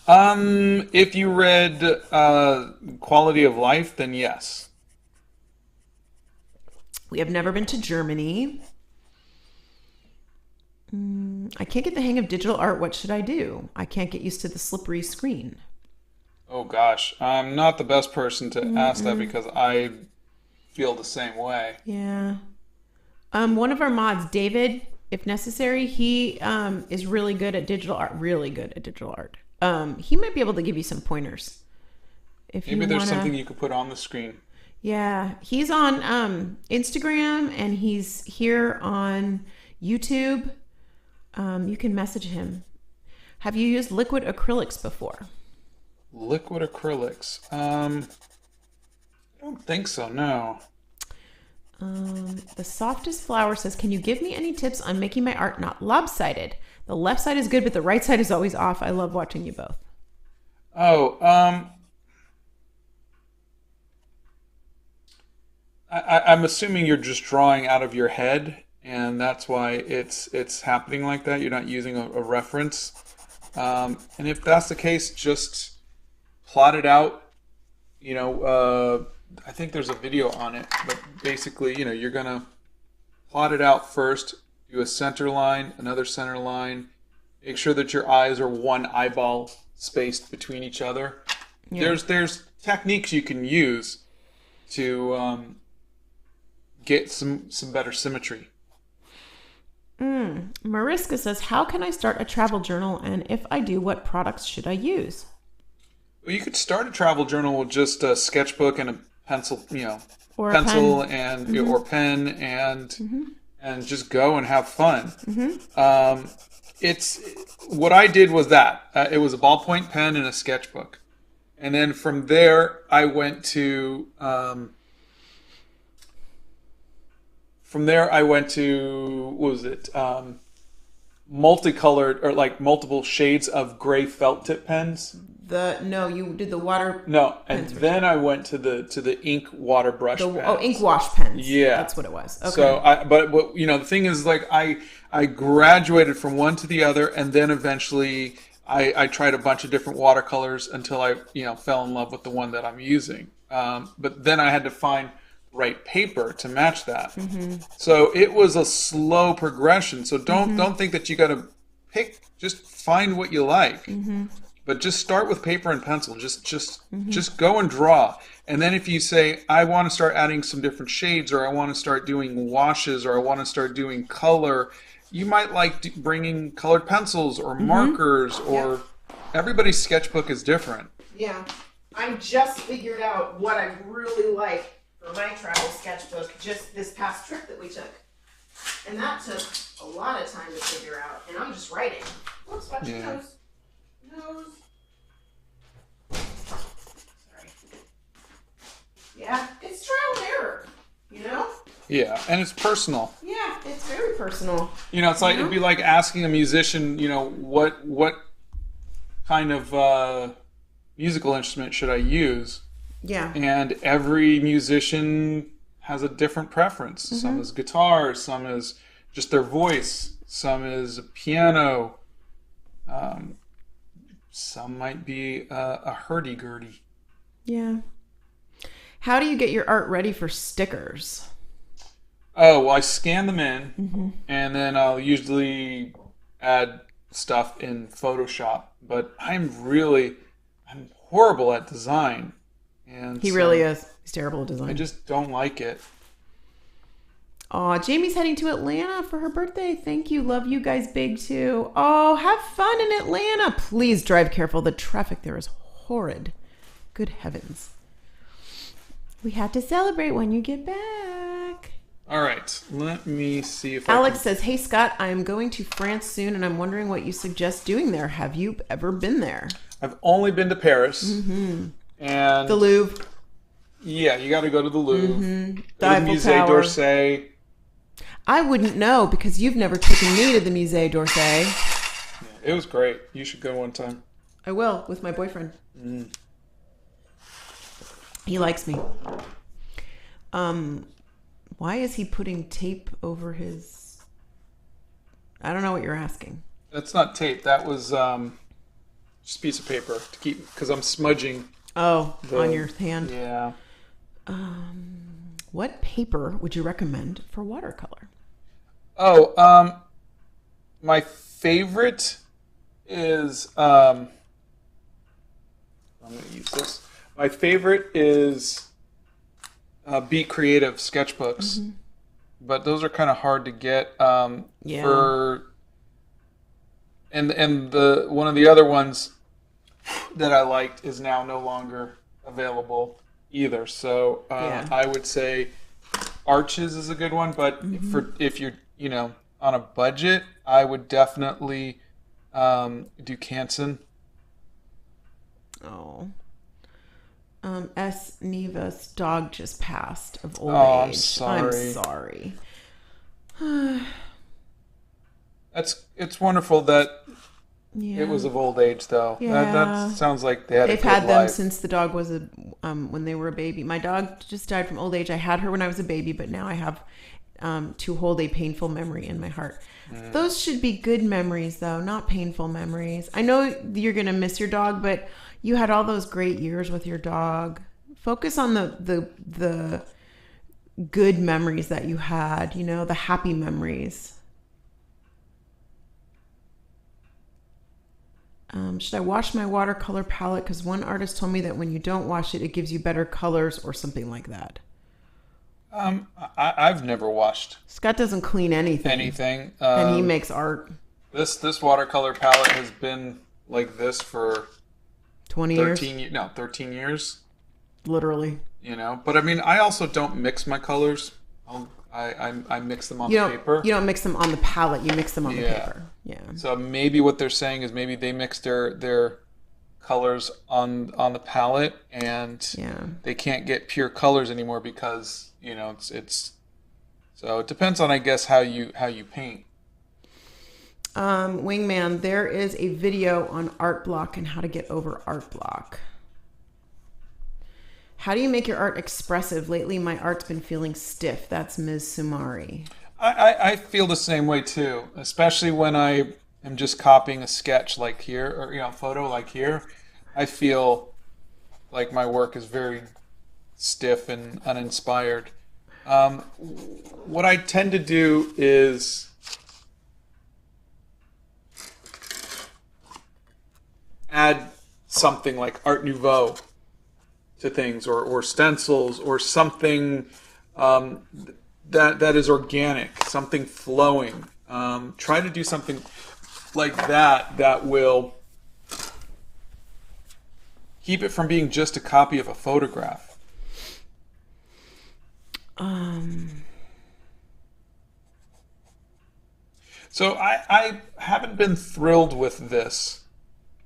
If you read Quality of Life, then yes. We have never been to Germany. I can't get the hang of digital art. What should I do? I can't get used to the slippery screen. Oh gosh, I'm not the best person to ask that because I feel the same way. Yeah. One of our mods, David, if necessary, he is really good at digital art. Really good at digital art. He might be able to give you some pointers. If Maybe there's something you could put on the screen. Yeah, he's on Instagram and he's here on YouTube. You can message him. Have you used liquid acrylics before? Liquid acrylics? I don't think so, no. The softest flower says, can you give me any tips on making my art not lopsided? The left side is good, but the right side is always off. I love watching you both. I'm assuming you're just drawing out of your head, and that's why it's happening like that. You're not using a reference. And if that's the case, just plot it out. I think there's a video on it, but basically, you're gonna plot it out first. Do a center line, another center line. Make sure that your eyes are one eyeball spaced between each other. Yeah. There's techniques you can use to get some better symmetry. Mariska says, how can I start a travel journal? And if I do, what products should I use? Well, you could start a travel journal with just a sketchbook and a pencil, or pencil pen. And or pen and just go and have fun. It's what I did was that it was a ballpoint pen and a sketchbook, and then from there I went to what was it? Multicolored or like multiple shades of gray felt tip pens. You did the water. No, and then I went to the ink water brush pens. Oh, ink wash pens. Yeah, that's what it was. Okay. So but the thing is, like I graduated from one to the other, and then eventually I tried a bunch of different watercolors until I fell in love with the one that I'm using. But then I had to find right paper to match that. So it was a slow progression. So don't think that you got to pick. Just find what you like. But just start with paper and pencil. Just go and draw. And then if you say, I want to start adding some different shades, or I want to start doing washes, or I want to start doing color, you might like bringing colored pencils or markers, or everybody's sketchbook is different. Yeah. I just figured out what I really like for my travel sketchbook just this past trip that we took. And that took a lot of time to figure out. And I'm just writing. Oops, watch your nose. Sorry. Yeah, it's trial and error, Yeah, and it's personal. Yeah, it's very personal. It's like it'd be like asking a musician, what kind of musical instrument should I use? Yeah. And every musician has a different preference. Some is guitar, some is just their voice, some is piano. Some might be a hurdy-gurdy. Yeah. How do you get your art ready for stickers? Oh, well, I scan them in, and then I'll usually add stuff in Photoshop. But I'm horrible at design. And he really is. He's terrible at design. I just don't like it. Aw, Jamie's heading to Atlanta for her birthday. Thank you. Love you guys big too. Oh, have fun in Atlanta. Please drive careful. The traffic there is horrid. Good heavens. We have to celebrate when you get back. All right. Let me see if Alex says, hey, Scott, I'm going to France soon, and I'm wondering what you suggest doing there. Have you ever been there? I've only been to Paris. And the Louvre. Yeah, you got to go to the Louvre. The Eiffel Musée Tower. d'Orsay. I wouldn't know because you've never taken me to the Musée d'Orsay. Yeah, it was great. You should go one time. I will, with my boyfriend. He likes me. Why is he putting tape over his... I don't know what you're asking. That's not tape. That was just a piece of paper to keep, because I'm smudging. Oh, on your hand. Yeah. What paper would you recommend for watercolor? Oh, my favorite is I'm going to use this. My favorite is Be Creative sketchbooks, but those are kind of hard to get. Yeah. For and the one of the other ones that I liked is now no longer available either. So I would say Arches is a good one, but for if you're on a budget, I would definitely do Canson. Oh. S. Neva's dog just passed of old age. I'm sorry. I'm sorry. It's wonderful that Yeah. it was of old age, though. Yeah. That sounds like they had They've a good had them life. since the dog was when they were a baby. My dog just died from old age. I had her when I was a baby, but now I have to hold a painful memory in my heart. Those should be good memories, though, not painful memories. I know you're gonna miss your dog, but you had all those great years with your dog. Focus on the good memories that you had. The happy memories. Should I wash my watercolor palette? Because one artist told me that when you don't wash it, it gives you better colors or something like that. I've never washed Scott doesn't clean anything. And he makes art. This watercolor palette has been like this for 20 13 years? 13 years. Literally. But I mean, I also don't mix my colors. I mix them on the paper. You don't mix them on the palette. You mix them on the paper. Yeah. So maybe what they're saying is maybe they mix their colors on the palette, and they can't get pure colors anymore because it's so it depends on, I guess, how you paint. Wingman, there is a video on art block and how to get over art block. How do you make your art expressive? Lately, my art's been feeling stiff. That's Ms. Sumari. I feel the same way too, especially when I am just copying a sketch like here, or a photo like here. I feel like my work is very stiff and uninspired. What I tend to do is add something like Art Nouveau to things, or stencils, or something that is organic, something flowing. Try to do something like that will keep it from being just a copy of a photograph. So I haven't been thrilled with this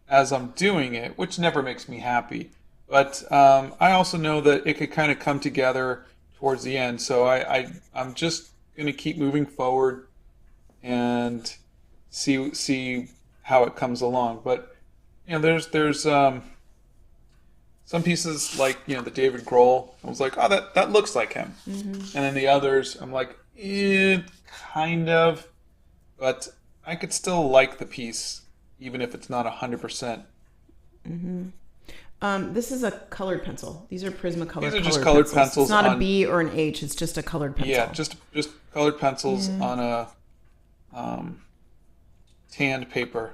as I'm doing it, which never makes me happy. But I also know that it could kind of come together towards the end. So I'm just going to keep moving forward and see how it comes along. But there's some pieces like the David Grohl. I was like, oh, that looks like him. And then the others, I'm like, kind of. But I could still like the piece, even if it's not 100%. This is a colored pencil. These are Prismacolor. These are just colored pencils. It's not a B or an H. It's just a colored pencil. Yeah, just colored pencils on a tanned paper.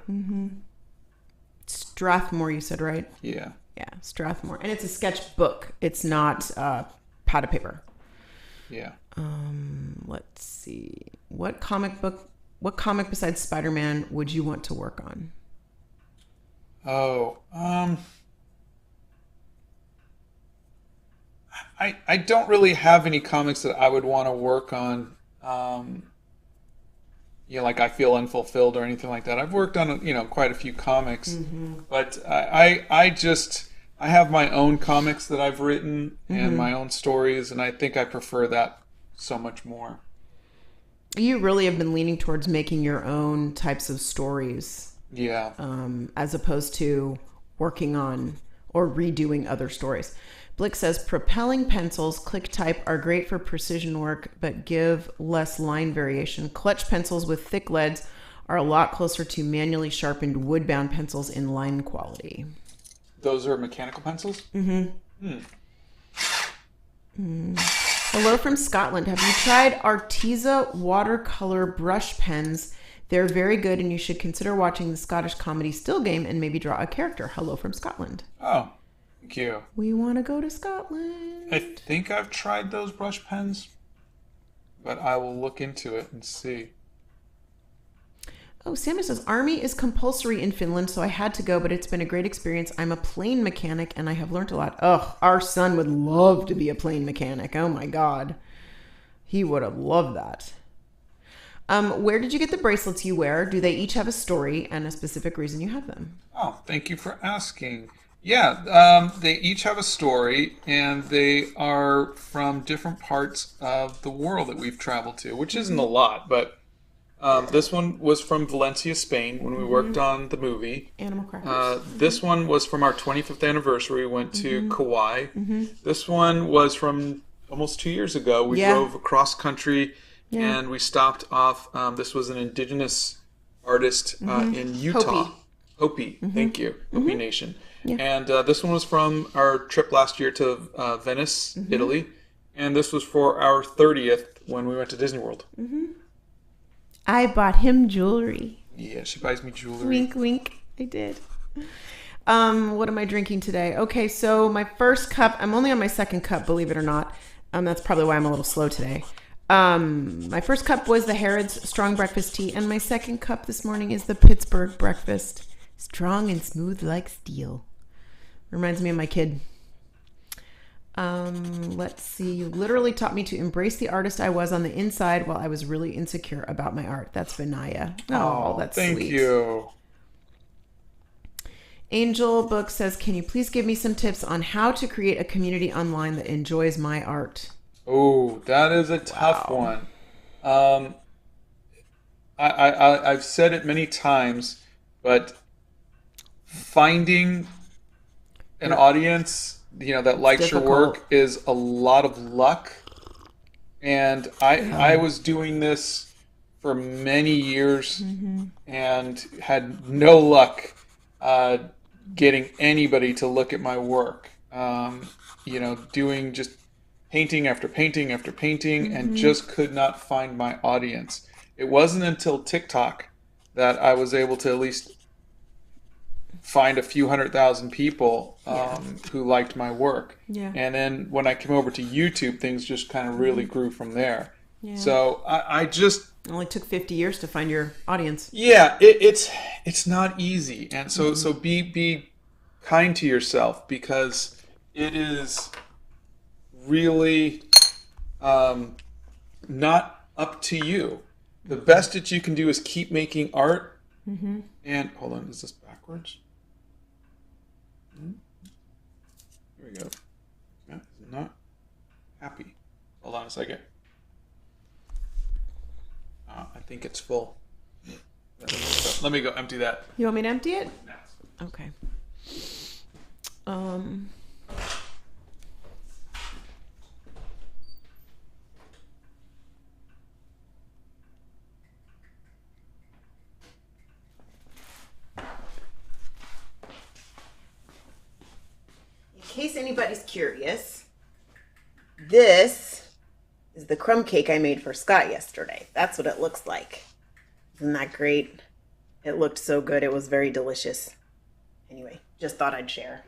Strathmore, you said, right? Yeah. Yeah, Strathmore. And it's a sketchbook. It's not pad of paper. Yeah. Let's see. What comic besides Spider-Man would you want to work on? I don't really have any comics that I would want to work on. Like I feel unfulfilled or anything like that. I've worked on quite a few comics, but I have my own comics that I've written and my own stories, and I think I prefer that so much more. You really have been leaning towards making your own types of stories. Yeah. As opposed to working on or redoing other stories. Blick says, propelling pencils, click type are great for precision work, but give less line variation. Clutch pencils with thick leads are a lot closer to manually sharpened wood-bound pencils in line quality. Those are mechanical pencils? Mm-hmm. Hello from Scotland. Have you tried Arteza watercolor brush pens? They're very good, and you should consider watching the Scottish comedy Still Game and maybe draw a character. Hello from Scotland. Oh, thank you. We want to go to Scotland. I think I've tried those brush pens, but I will look into it and see. Oh, Samuel says, Army is compulsory in Finland, so I had to go, but it's been a great experience. I'm a plane mechanic, and I have learned a lot. Ugh, our son would love to be a plane mechanic. Oh, my God. He would have loved that. Where did you get the bracelets you wear? Do they each have a story and a specific reason you have them? Oh, thank you for asking. Yeah, they each have a story, and they are from different parts of the world that we've traveled to, which isn't a lot, but this one was from Valencia, Spain, when we worked on the movie. Animal crackers. This one was from our 25th anniversary. We went to Kauai. This one was from almost 2 years ago. We drove across country, and we stopped off. This was an indigenous artist in Utah. Hopi. Thank you. Hopi Nation. Yeah. And this one was from our trip last year to Venice, Italy. And this was for our 30th when we went to Disney World. I bought him jewelry. Yeah, she buys me jewelry. Wink, wink. I did. What am I drinking today? Okay, so my first cup, I'm only on my second cup, believe it or not. That's probably why I'm a little slow today. My first cup was the Harrods Strong Breakfast Tea, and my second cup this morning is the Pittsburgh Breakfast. Strong and smooth like steel. Reminds me of my kid. Let's see. You literally taught me to embrace the artist I was on the inside while I was really insecure about my art. That's Vinaya. Oh, that's thank sweet. you. Angel Book says, can you please give me some tips on how to create a community online that enjoys my art? Oh, that is a tough one. I've said it many times, but finding an audience that likes your work is a lot of luck. And I was doing this for many years and had no luck getting anybody to look at my work. Doing just painting after painting after painting and just could not find my audience. It wasn't until TikTok that I was able to at least find a few 100,000 people who liked my work. Yeah. And then when I came over to YouTube, things just kind of really grew from there. Yeah. So I just... It only took 50 years to find your audience. Yeah, it's not easy. And so be kind to yourself, because it is really not up to you. The best that you can do is keep making art. And hold on, is this backwards? Here we go. Yeah, it's not happy. Hold on a second. I think it's full. Let me go empty that. You want me to empty it? No. Okay. In case anybody's curious, this is the crumb cake I made for Scott yesterday. That's what it looks like. Isn't that great? It looked so good. It was very delicious. Anyway, just thought I'd share.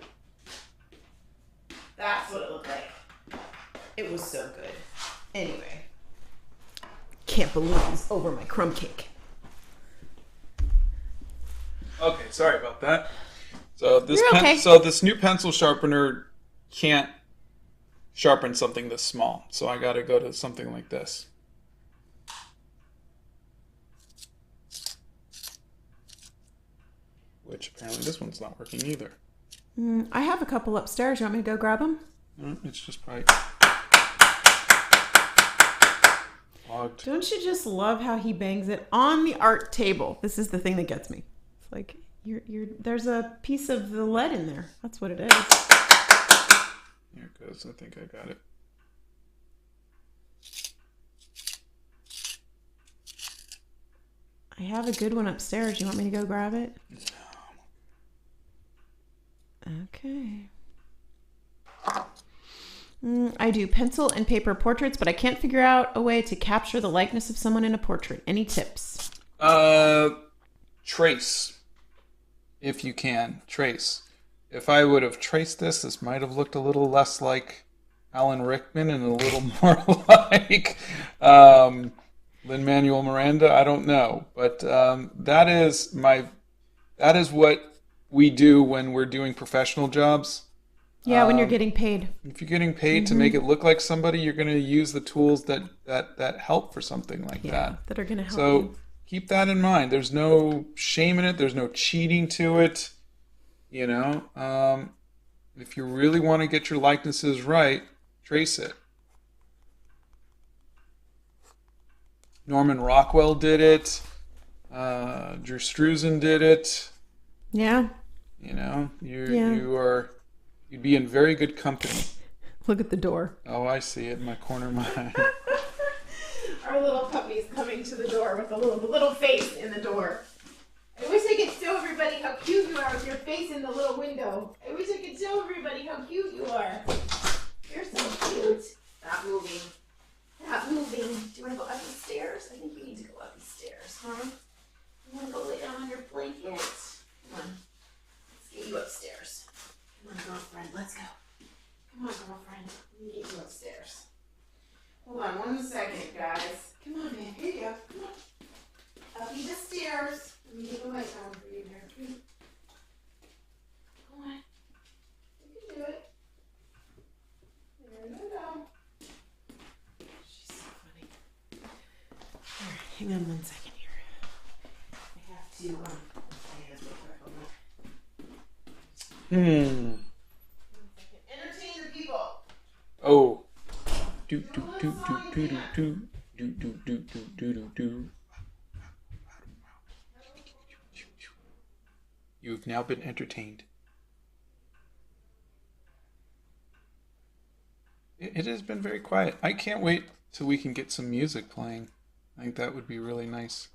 That's what it looked like. It was so good. Anyway, can't believe it's over my crumb cake. Okay, sorry about that. So this new pencil sharpener can't sharpen something this small. So I got to go to something like this. Which apparently this one's not working either. I have a couple upstairs. You want me to go grab them? It's just probably clogged. Don't you just love how he bangs it on the art table? This is the thing that gets me. It's like there's a piece of the lead in there. That's what it is. Here it goes. I think I got it. I I have a good one upstairs. You want me to go grab it? Okay. I do pencil and paper portraits, but I can't figure out a way to capture the likeness of someone in a portrait. Any tips? Trace. If you can. Trace. If I would have traced this might have looked a little less like Alan Rickman and a little more like Lin-Manuel Miranda. I don't know. But that is what we do when we're doing professional jobs. Yeah, when you're getting paid. If you're getting paid to make it look like somebody, you're going to use the tools that help for something like that. That are going to help So you. keep that in mind. There's no shame in it. There's no cheating to it. You know, if you really want to get your likenesses right, trace it. Norman Rockwell did it. Drew Struzan did it. Yeah. You know, you'd be in very good company. Look at the door. Oh, I see it in my corner of my eye. Our little puppy's coming to the door with the little face in the door. I wish I could show everybody how cute you are with your face in the little window. I wish I could show everybody how cute you are. You're so cute. Stop moving. Stop moving. Do you want to go up the stairs? I think you need to go up the stairs, huh? You want to go lay down on your blanket? Come on. Let's get you upstairs. Come on, girlfriend. Let's go. Come on, girlfriend. Let me get you upstairs. Hold on 1 second, guys. Come on, man. Here you go. Come on. Up the stairs. Let me get the light on for you here. Come on. You can do it. There you go. She's so funny. All right, hang on 1 second here. I have to, entertain the people. Oh. Do do do do do do do do do do do do. You've now been entertained. It has been very quiet. I can't wait till we can get some music playing. I think that would be really nice.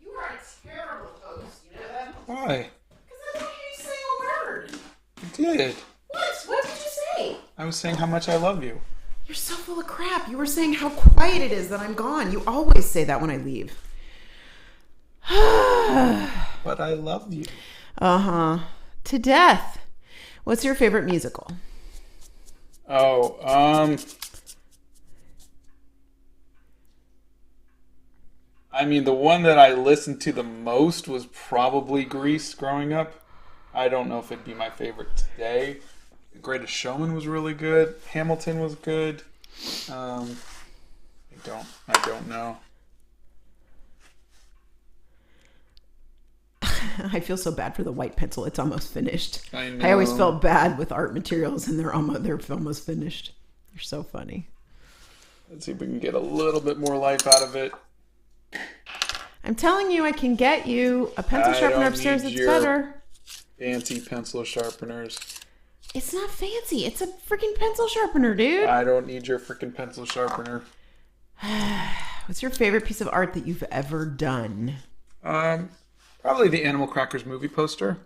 You are a terrible host, you know that? Why? Because I don't hear you say a word. I did. What? What did you say? I was saying how much I love you. You're so full of crap. You were saying how quiet it is that I'm gone. You always say that when I leave. But I love you. Uh-huh. To death. What's your favorite musical? Oh, I mean, the one that I listened to the most was probably Grease growing up. I don't know if it'd be my favorite today. The Greatest Showman was really good. Hamilton was good. I don't know. I feel so bad for the white pencil. It's almost finished. I know. I always felt bad with art materials, and they're almost finished. You're so funny. Let's see if we can get a little bit more life out of it. I'm telling you, I can get you a pencil sharpener upstairs that's better. Fancy pencil sharpeners. It's not fancy. It's a freaking pencil sharpener, dude. I don't need your freaking pencil sharpener. What's your favorite piece of art that you've ever done? Probably the Animal Crackers movie poster.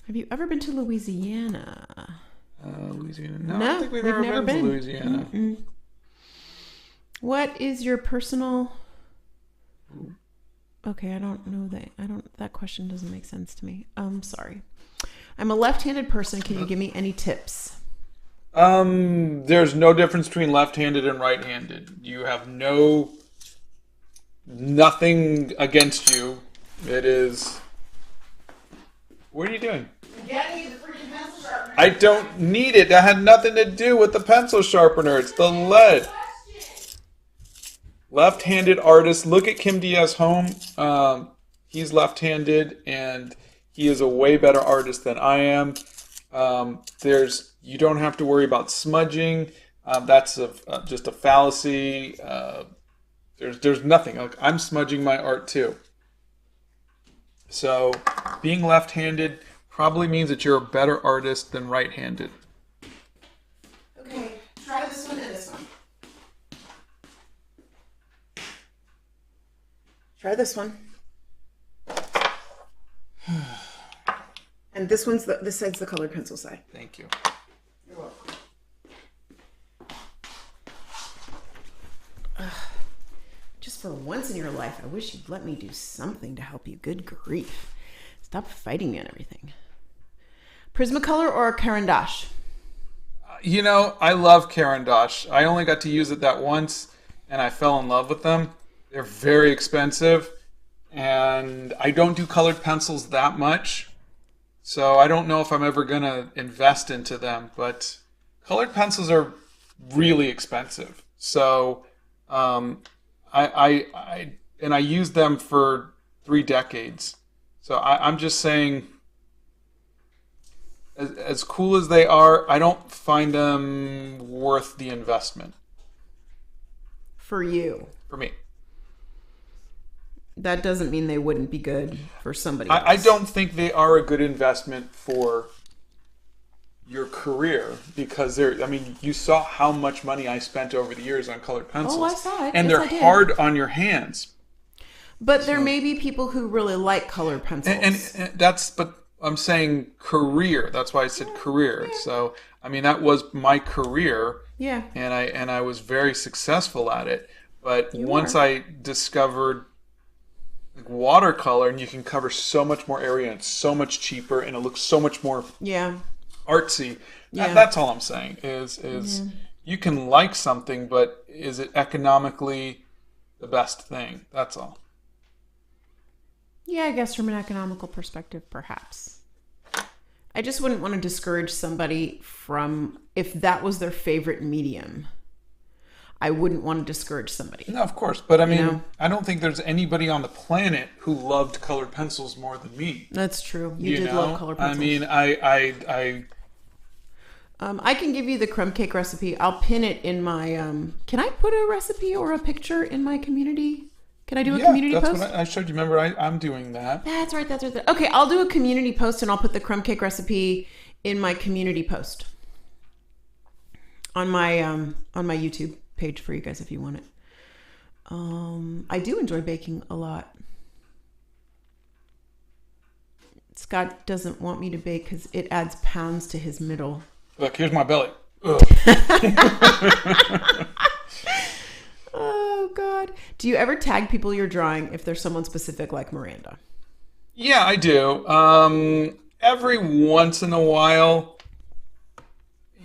Have you ever been to Louisiana? Louisiana? No, I don't think we've never been to Louisiana. Mm-mm. What is your personal... Okay, I don't know that. That question doesn't make sense to me. Sorry. I'm a left-handed person. Can you give me any tips? There's no difference between left-handed and right-handed. You have nothing against you. It is... What are you doing? I'm getting you the freaking pencil sharpener. I don't need it. That had nothing to do with the pencil sharpener. It's the lead. Left-handed artist. Look at Kim Diaz-Home. He's left-handed, and he is a way better artist than I am. You don't have to worry about smudging. That's just a fallacy. There's nothing. Like, I'm smudging my art too. So being left-handed probably means that you're a better artist than right-handed. Okay, try this one and this one. Try this one. And this side's the colored pencil side. Thank you. You're welcome. Just for once in your life, I wish you'd let me do something to help you. Good grief. Stop fighting me on everything. Prismacolor or Caran d'Ache? You know, I love Caran d'Ache. I only got to use it that once, and I fell in love with them. They're very expensive, and I don't do colored pencils that much, so I don't know if I'm ever going to invest into them, but colored pencils are really expensive. So I used them for 3 decades. So I'm just saying, as cool as they are, I don't find them worth the investment. For you. For me. That doesn't mean they wouldn't be good for somebody else. I don't think they are a good investment for your career, because you saw how much money I spent over the years on colored pencils. Oh, I saw it. And yes, they're hard on your hands. But there may be people who really like colored pencils. And but I'm saying career. That's why I said career. Yeah. So, that was my career. Yeah. And I was very successful at it. But once I discovered watercolor, and you can cover so much more area, and it's so much cheaper, and it looks so much more artsy. Yeah. That's all I'm saying is you can like something, but is it economically the best thing? That's all. Yeah, I guess from an economical perspective, perhaps. I just wouldn't want to discourage somebody from, if that was their favorite medium, I wouldn't want to discourage somebody. No, of course. But I don't think there's anybody on the planet who loved colored pencils more than me. That's true. You did love colored pencils. I can give you the crumb cake recipe. I'll pin it in my, can I put a recipe or a picture in my community? Can I do a community post? What I showed you. Remember, I'm doing that. That's right. Okay, I'll do a community post, and I'll put the crumb cake recipe in my community post on my YouTube page for you guys if you want it. I do enjoy baking a lot. Scott doesn't want me to bake because it adds pounds to his middle. Look, here's my belly. Oh, God. Do you ever tag people you're drawing if there's someone specific like Miranda? Yeah, I do. Every once in a while,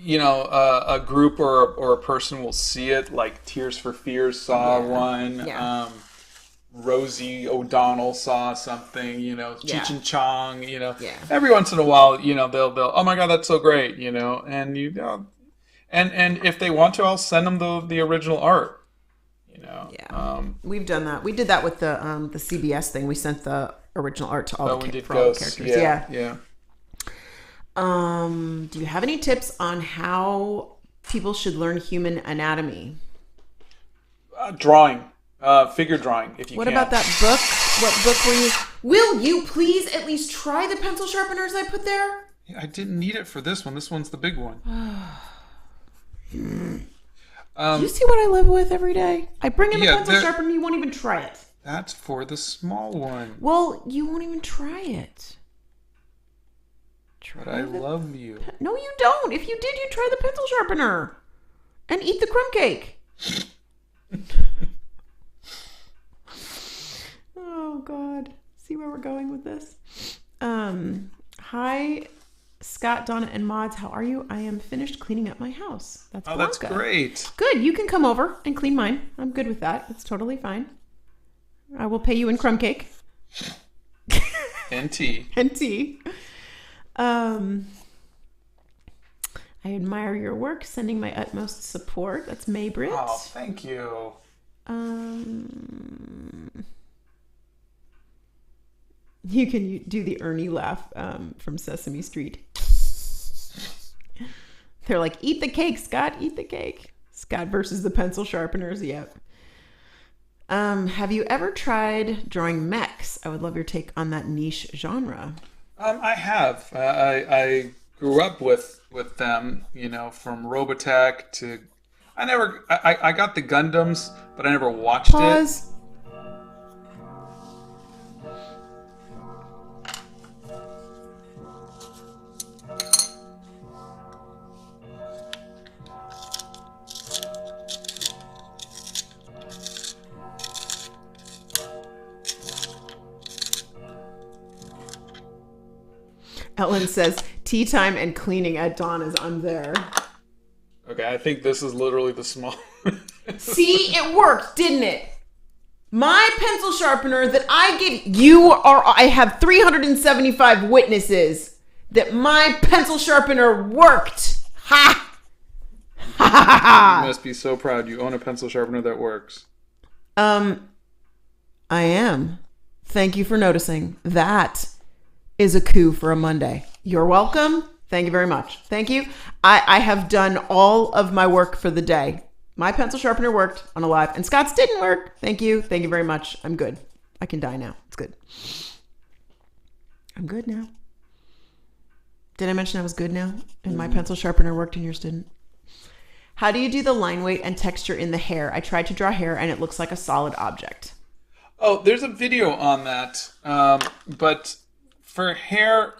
a group or a person will see it, like Tears for Fears saw one. Yeah. Rosie O'Donnell saw something, Cheech and Chong, Every once in a while, they'll, oh my God, that's so great, and and if they want to, I'll send them the original art. We've done that. We did that with the CBS thing. We sent the original art to all the characters. Yeah. Do you have any tips on how people should learn human anatomy? Drawing, figure drawing. If you What can. about that book? What book were you? Will you please at least try the pencil sharpeners I put there? Yeah, I didn't need it for this one. This one's the big one. Do you see what I live with every day? I bring in a pencil sharpener, you won't even try it. That's for the small one. Well, you won't even try it. But I love you. No, you don't. If you did, you'd try the pencil sharpener and eat the crumb cake. Oh, God. See where we're going with this? Hi, Scott, Donna, and Mods. How are you? I am finished cleaning up my house. That's Blanca. That's great. Good. You can come over and clean mine. I'm good with that. It's totally fine. I will pay you in crumb cake. And tea. And tea. I admire your work. Sending my utmost support. That's Maybrit. Oh, thank you. You can do the Ernie laugh from Sesame Street. They're like, eat the cake, Scott, eat the cake. Scott versus the pencil sharpeners. Yep. Have you ever tried drawing mechs? I would love your take on that niche genre. I have. I grew up with them, from Robotech to... I got the Gundams, but I never watched it. Ellen says, tea time and cleaning at dawn is on there. Okay, I think this is literally the small. See, it worked, didn't it? My pencil sharpener that I gave I have 375 witnesses that my pencil sharpener worked. Ha! Ha ha ha! You must be so proud. You own a pencil sharpener that works. I am. Thank you for noticing. That is a coup for a Monday. You're welcome. Thank you very much. Thank you. I have done all of my work for the day. My pencil sharpener worked on a live, and Scott's didn't work. Thank you. Thank you very much. I'm good. I can die now. It's good. I'm good now. Did I mention I was good now? And my pencil sharpener worked and yours didn't? How do you do the line weight and texture in the hair? I tried to draw hair and it looks like a solid object. Oh, there's a video on that. But for hair,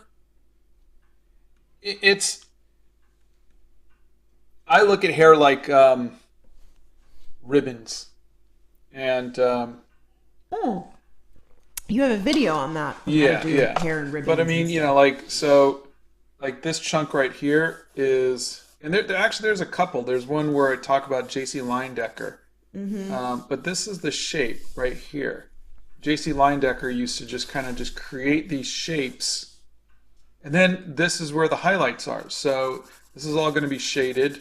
I look at hair like ribbons. And you have a video on that. Yeah, hair and ribbons. But I mean, like this chunk right here is, and there's a couple. There's one where I talk about J.C. Leyendecker. But this is the shape right here. J.C. Leyendecker used to just kind of just create these shapes. And then this is where the highlights are. So this is all going to be shaded.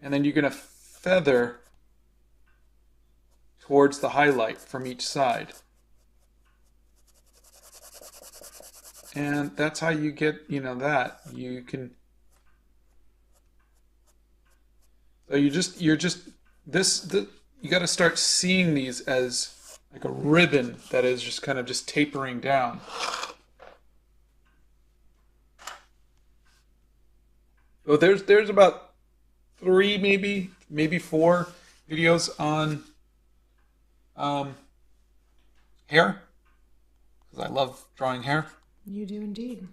And then you're going to feather towards the highlight from each side. And that's how you get, that. You can... So you got to start seeing these as like a ribbon that is just kind of just tapering down. So there's about 3, maybe 4 videos on hair, because I love drawing hair. You do indeed.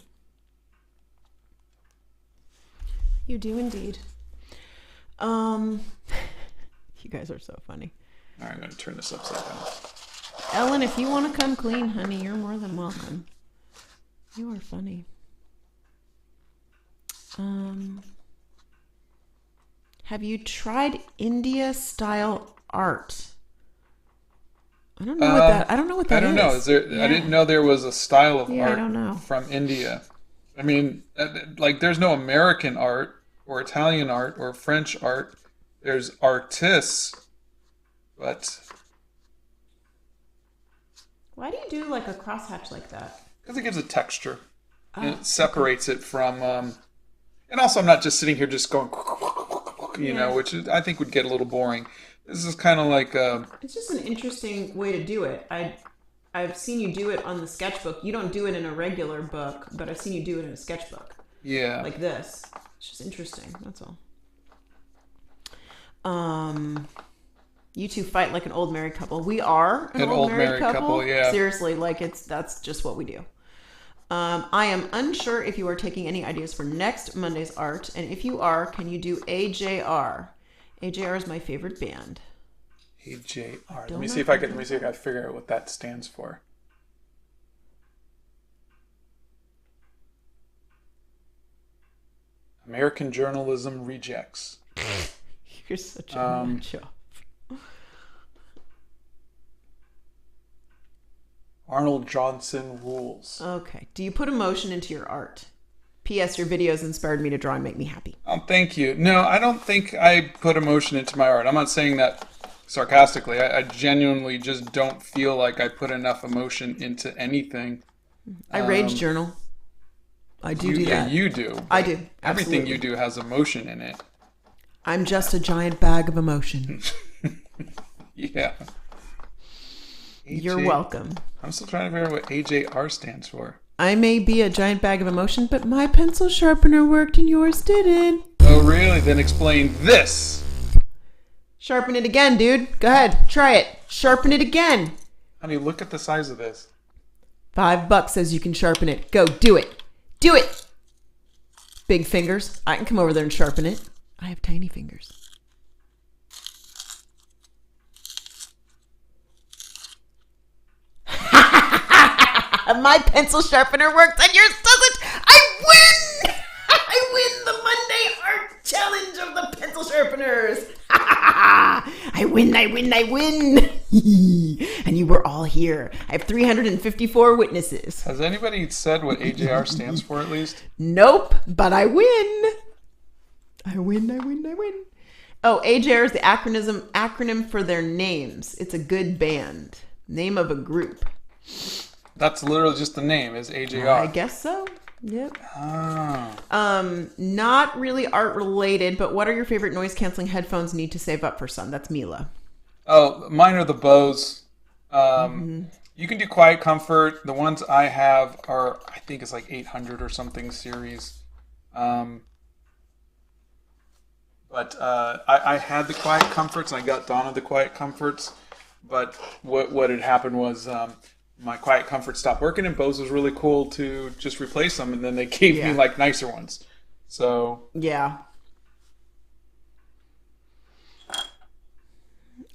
You do indeed. You guys are so funny. All right, I'm going to turn this upside down. Ellen, if you want to come clean, honey, you're more than welcome. You are funny. Have you tried India style art? I don't know what that. I don't know what that is. I don't know. Is there? Yeah. I didn't know there was a style of art I don't know. From India. I mean, like, there's no American art or Italian art or French art. There's artists, but why do you do like a crosshatch like that? Because it gives a texture. And it separates it from. And also, I'm not just sitting here just going, which I think would get a little boring. This is kind of like it's just an interesting way to do it. I've seen you do it on the sketchbook. You don't do it in a regular book, but I've seen you do it in a sketchbook. Yeah. Like this. It's just interesting. That's all. You two fight like an old married couple. We are an old married couple. Yeah. Seriously, like that's just what we do. I am unsure if you are taking any ideas for next Monday's art, and if you are, can you do AJR? AJR is my favorite band. AJR. Let me see if I can figure out what that stands for. American Journalism Rejects. You're such a macho. Arnold Johnson Rules. Okay. Do you put emotion into your art? P.S. Your videos inspired me to draw and make me happy. Oh, thank you. No, I don't think I put emotion into my art. I'm not saying that sarcastically. I genuinely just don't feel like I put enough emotion into anything. I rage journal. I do that. Yeah, you do. I do. Absolutely. Everything you do has emotion in it. I'm just a giant bag of emotion. Yeah. You're welcome. I'm still trying to figure out what AJR stands for. I may be a giant bag of emotion, but my pencil sharpener worked and yours didn't. Oh, really? Then explain this. Sharpen it again, dude. Go ahead. Try it. Sharpen it again. Honey, look at the size of this. $5 says you can sharpen it. Go. Do it. Do it. Big fingers. I can come over there and sharpen it. I have tiny fingers. My pencil sharpener works and yours doesn't. I win! I win the Monday Art Challenge of the Pencil Sharpeners. I win. And you were all here. I have 354 witnesses. Has anybody said what AJR stands for at least? Nope, but I win. I win. Oh, AJR is the acronym for their names. It's a good band. Name of a group. That's literally just the name, is AJR. I guess so. Yep. Not really art related, but what are your favorite noise canceling headphones? Need to save up for some. That's Mila. Oh, mine are the Bose. You can do Quiet Comfort. The ones I have are, I think it's like 800 or something series. But I had the Quiet Comforts, and I got Donna the Quiet Comforts. But what had happened was my Quiet Comfort stopped working, and Bose was really cool to just replace them, and then they gave me like nicer ones. So yeah.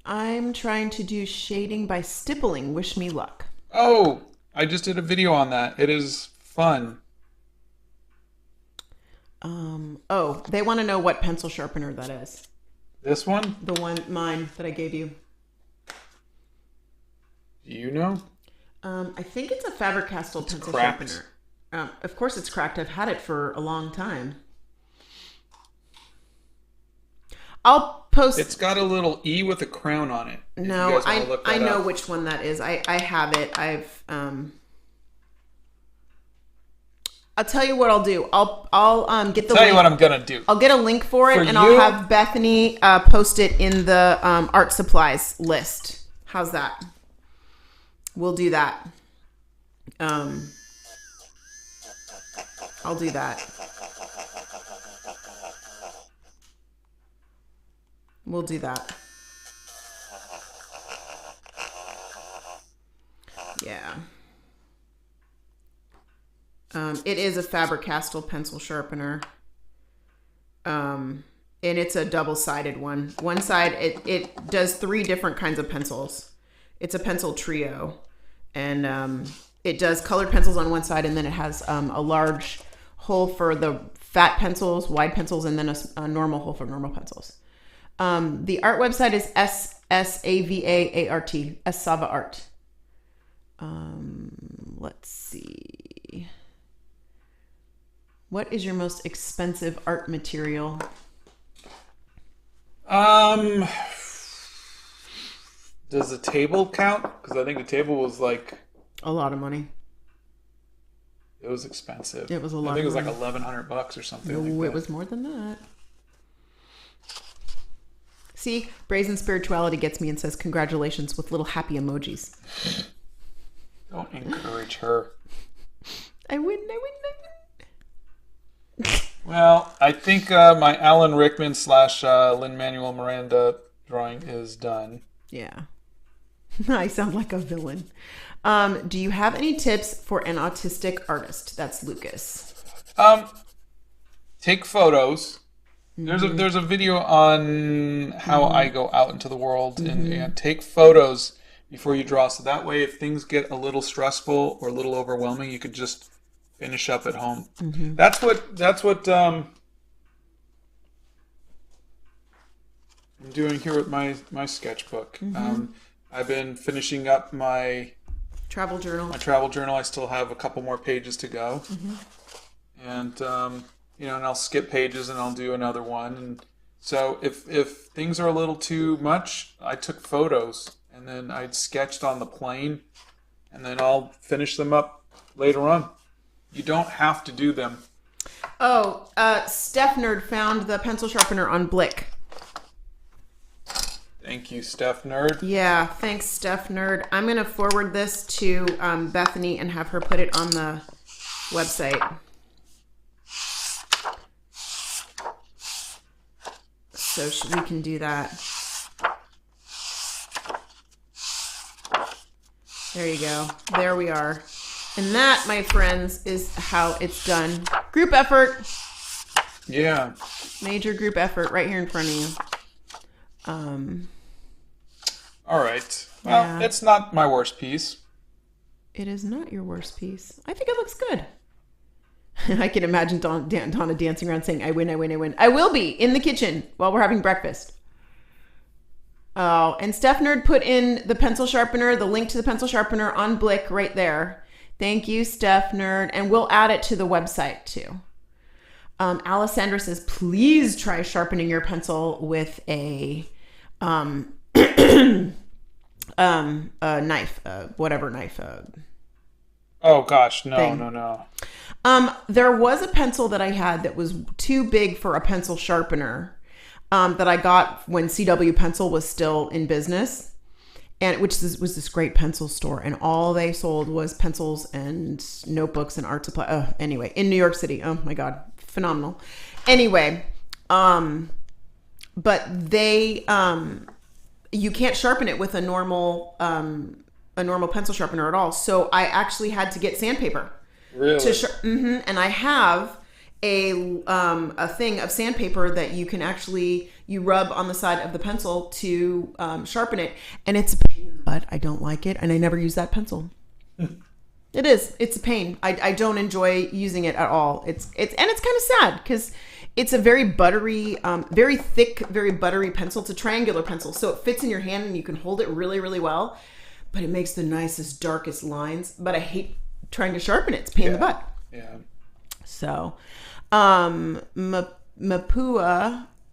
I'm trying to do shading by stippling. Wish me luck. Oh, I just did a video on that. It is fun. Oh, they want to know what pencil sharpener that is. This one? The one, mine, that I gave you. Do you know? I think it's a Faber-Castell pencil sharpener. Of course it's cracked. I've had it for a long time. I'll post. It's got a little E with a crown on it. No, I know which one that is. I have it. I'll tell you what I'll do. I'll get the tell link. you what I'm gonna do. I'll get a link for it, and I'll have Bethany post it in the art supplies list. How's that? We'll do that. I'll do that. We'll do that. Yeah. It is a Faber-Castell pencil sharpener. And it's a double-sided one. One side, it does 3 different kinds of pencils. It's a pencil trio. And it does colored pencils on one side, and then it has a large hole for the fat pencils, wide pencils, and then a normal hole for normal pencils. The art website is SSAVAART, Sava Art. Let's see. What is your most expensive art material? Does the table count? Because I think the table was like a lot of money. It was expensive. It was a lot. I think it was like $1,100 or something. No, like that. It was more than that. See, Brazen Spirituality gets me and says congratulations with little happy emojis. Don't encourage her. I win. Well, I think my Alan Rickman / Lin-Manuel Miranda drawing is done. Yeah. I sound like a villain. Do you have any tips for an autistic artist? That's Lucas. Take photos. There's a video on how I go out into the world and take photos before you draw. So that way, if things get a little stressful or a little overwhelming, you could just finish up at home. That's what I'm doing here with my sketchbook. I've been finishing up my travel journal. I still have a couple more pages to go, and and I'll skip pages and I'll do another one. And so if things are a little too much, I took photos and then I'd sketched on the plane, and then I'll finish them up later on. You don't have to do them. Oh, Steph Nerd found the pencil sharpener on Blick. Thank you, Steph Nerd. Yeah, thanks, Steph Nerd. I'm going to forward this to Bethany and have her put it on the website. So we can do that. There you go. There we are. And that, my friends, is how it's done. Group effort. Yeah. Major group effort right here in front of you. All right. Well, it's not my worst piece. It is not your worst piece. I think it looks good. I can imagine Donna dancing around saying, I win, I win, I win. I will be in the kitchen while we're having breakfast. Oh, and Steph Nerd put in the pencil sharpener, the link to the pencil sharpener on Blick right there. Thank you, Steph Nerd. And we'll add it to the website too. Alessandra says, please try sharpening your pencil with a knife, whatever knife. Oh gosh, no, thing. no. There was a pencil that I had that was too big for a pencil sharpener that I got when CW Pencil was still in business, and was this great pencil store, and all they sold was pencils and notebooks and art supply. Anyway, in New York City. Oh my God, phenomenal. Anyway, but they you can't sharpen it with a normal pencil sharpener at all. So I actually had to get sandpaper. Really? And I have a thing of sandpaper that you can you rub on the side of the pencil to sharpen it, and it's a pain, but I don't like it, and I never use that pencil. It's a pain. I don't enjoy using it at all. It's kind of sad because it's a very buttery, very thick, very buttery pencil. It's a triangular pencil, so it fits in your hand and you can hold it really, really well. But it makes the nicest, darkest lines. But I hate trying to sharpen it. It's a pain in the butt. Yeah. So, Mapua,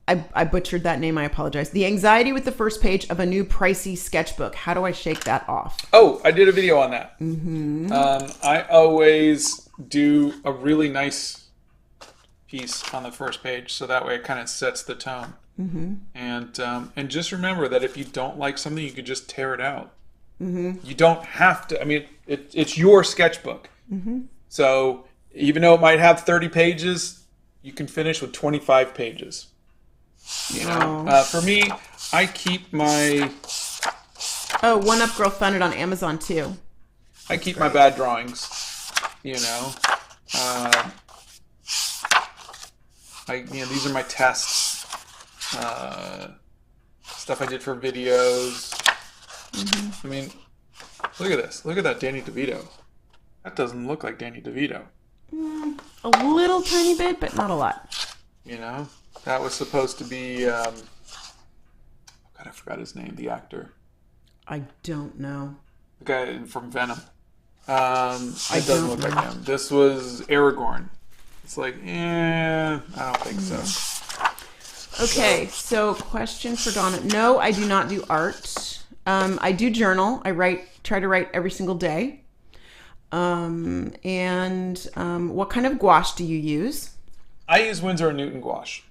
I butchered that name. I apologize. The anxiety with the first page of a new pricey sketchbook. How do I shake that off? Oh, I did a video on that. Mm-hmm. I always do a really nice piece on the first page, so that way it kind of sets the tone. Mm-hmm. And just remember that if you don't like something, you could just tear it out. Mm-hmm. You don't have to. I mean, it's your sketchbook. Mm-hmm. So even though it might have 30 pages, you can finish with 25 pages. You know, for me, I keep my. Oh, One Up Girl found it on Amazon too. I keep my bad drawings. You know, these are my tests. Stuff I did for videos. Mm-hmm. I mean, look at this. Look at that Danny DeVito. That doesn't look like Danny DeVito. A little tiny bit, but not a lot. You know, that was supposed to be. God, I forgot his name. The actor. I don't know. The guy from Venom. It doesn't look like him. This was Aragorn. It's like, I don't think so. Okay, so question for Donna. No, I do not do art. I do journal. I try to write every single day. What kind of gouache do you use? I use Winsor & Newton gouache.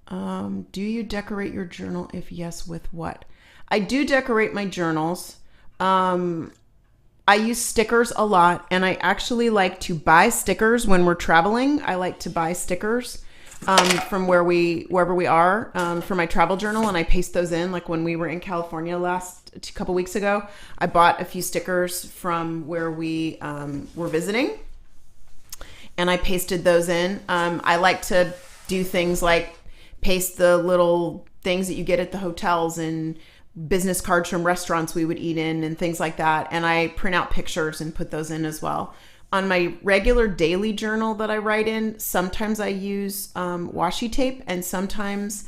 Do you decorate your journal? If yes, with what? I do decorate my journals. I use stickers a lot, and I actually like to buy stickers when we're traveling. I like to buy stickers from wherever we are for my travel journal, and I paste those in. Like when we were in California a couple weeks ago, I bought a few stickers from where we were visiting, and I pasted those in. I like to do things like paste the little things that you get at the hotels and business cards from restaurants we would eat in and things like that. And I print out pictures and put those in as well. On my regular daily journal that I write in, sometimes I use washi tape, and sometimes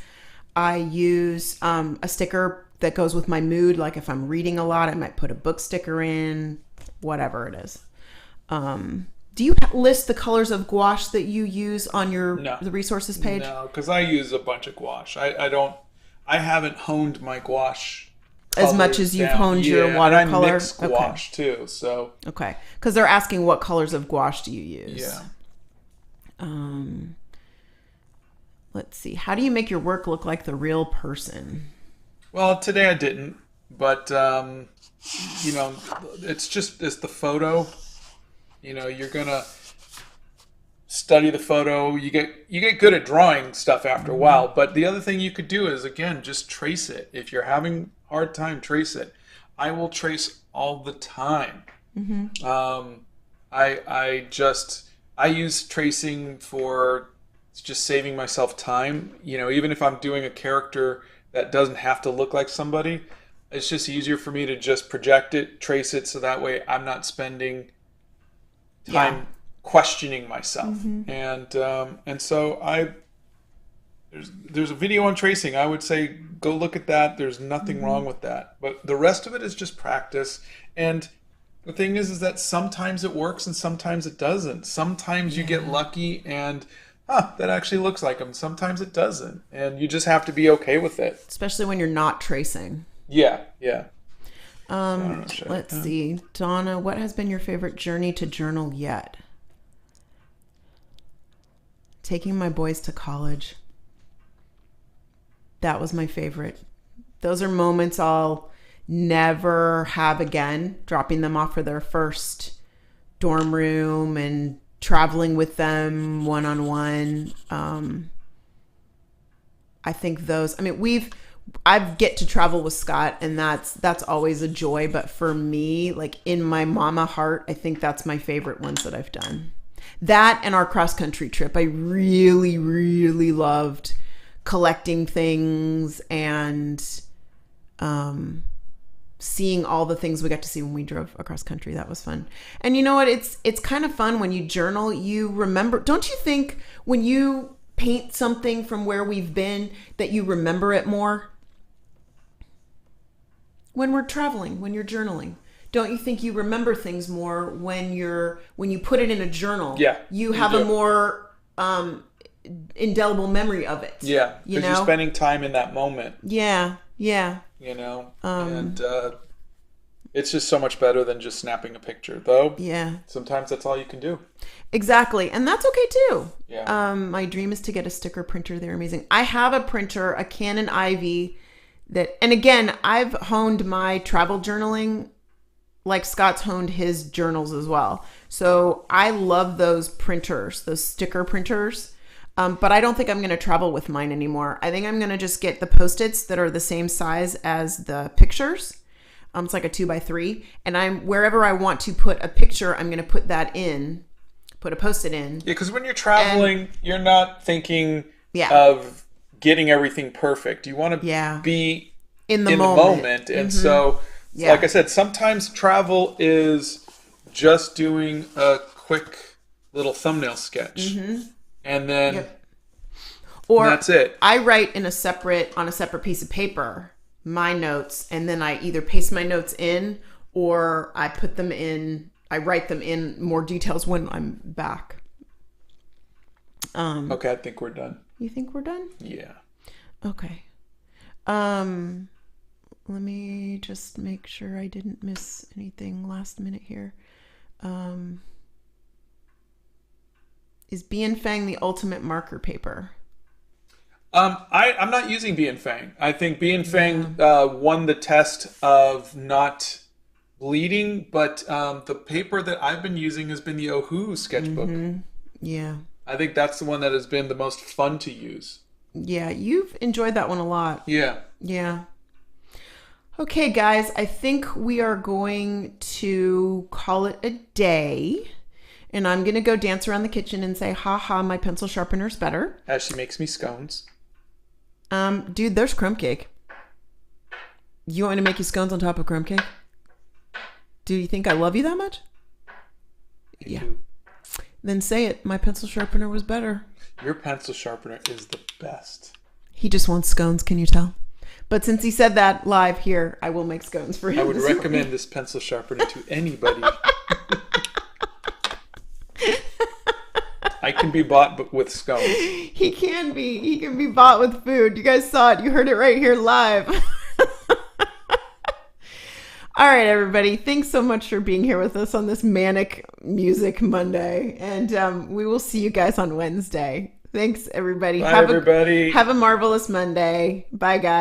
I use a sticker that goes with my mood. Like if I'm reading a lot, I might put a book sticker in, whatever it is. Do you list the colors of gouache that you use on the resources page? No, because I use a bunch of gouache. I haven't honed my gouache as much as you've honed your watercolor. And I mix gouache too. So okay, because they're asking what colors of gouache do you use? Yeah. Let's see. How do you make your work look like the real person? Well, today I didn't, but it's the photo. You know, you're gonna study the photo. You get good at drawing stuff after a while. But the other thing you could do is, again, just trace it. If you're having a hard time, trace it. I will trace all the time. Mm-hmm. I use tracing for just saving myself time. You know, even if I'm doing a character that doesn't have to look like somebody, it's just easier for me to just project it, trace it, so that way I'm not spending time questioning myself. And so there's a video on tracing. I would say go look at that. There's nothing wrong with that. But the rest of it is just practice. And the thing is that sometimes it works and sometimes it doesn't. Sometimes you get lucky and that actually looks like them. Sometimes it doesn't. And you just have to be okay with it. Especially when you're not tracing. Yeah. Let's see. Donna, what has been your favorite journey to journal yet? Taking my boys to college. That was my favorite. Those are moments I'll never have again. Dropping them off for their first dorm room and traveling with them one-on-one. I think those, I get to travel with Scott, and that's always a joy. But for me, like in my mama heart, I think that's my favorite ones that I've done. That and our cross-country trip. I really, really loved collecting things and seeing all the things we got to see when we drove across country. That was fun. And you know what? It's kind of fun when you journal. You remember, don't you think when you paint something from where we've been that you remember it more? When we're traveling, when you're journaling, don't you think you remember things more when you put it in a journal? Yeah, you have a more indelible memory of it. Yeah, because you're spending time in that moment. Yeah. You know, and it's just so much better than just snapping a picture, though. Yeah. Sometimes that's all you can do. Exactly, and that's okay too. Yeah. My dream is to get a sticker printer. They're amazing. I have a printer, a Canon Ivy. And again, I've honed my travel journaling like Scott's honed his journals as well. So I love those printers, those sticker printers. But I don't think I'm going to travel with mine anymore. I think I'm going to just get the Post-its that are the same size as the pictures. It's like a 2x3. And wherever I want to put a picture, I'm going to put a Post-it in. Yeah, because when you're traveling, you're not thinking of getting everything perfect. You want to be in the moment. And so, like I said, sometimes travel is just doing a quick little thumbnail sketch. And then or that's it. I write on a separate piece of paper my notes, and then I either paste my notes in or I write them in more details when I'm back. Okay, I think we're done. You think we're done? Yeah. Okay. Let me just make sure I didn't miss anything last minute here. Is Bien Fang the ultimate marker paper? I'm not using Bien Fang. I think Bien Fang won the test of not bleeding, but the paper that I've been using has been the Ohu sketchbook. Yeah. I think that's the one that has been the most fun to use. Yeah, you've enjoyed that one a lot. Yeah. Yeah. Okay, guys, I think we are going to call it a day. And I'm going to go dance around the kitchen and say, ha ha, my pencil sharpener's better. As she makes me scones. Dude, there's crumb cake. You want me to make you scones on top of crumb cake? Do you think I love you that much? You do. Then say it. My pencil sharpener was better. Your pencil sharpener is the best. He just wants scones, can you tell? But since he said that live here, I will make scones for him. I would recommend this pencil sharpener to anybody. I can be bought with scones. He can be. He can be bought with food. You guys saw it. You heard it right here live. All right, everybody. Thanks so much for being here with us on this Manic Music Monday. And we will see you guys on Wednesday. Thanks, everybody. Bye, everybody. Have a marvelous Monday. Bye, guys.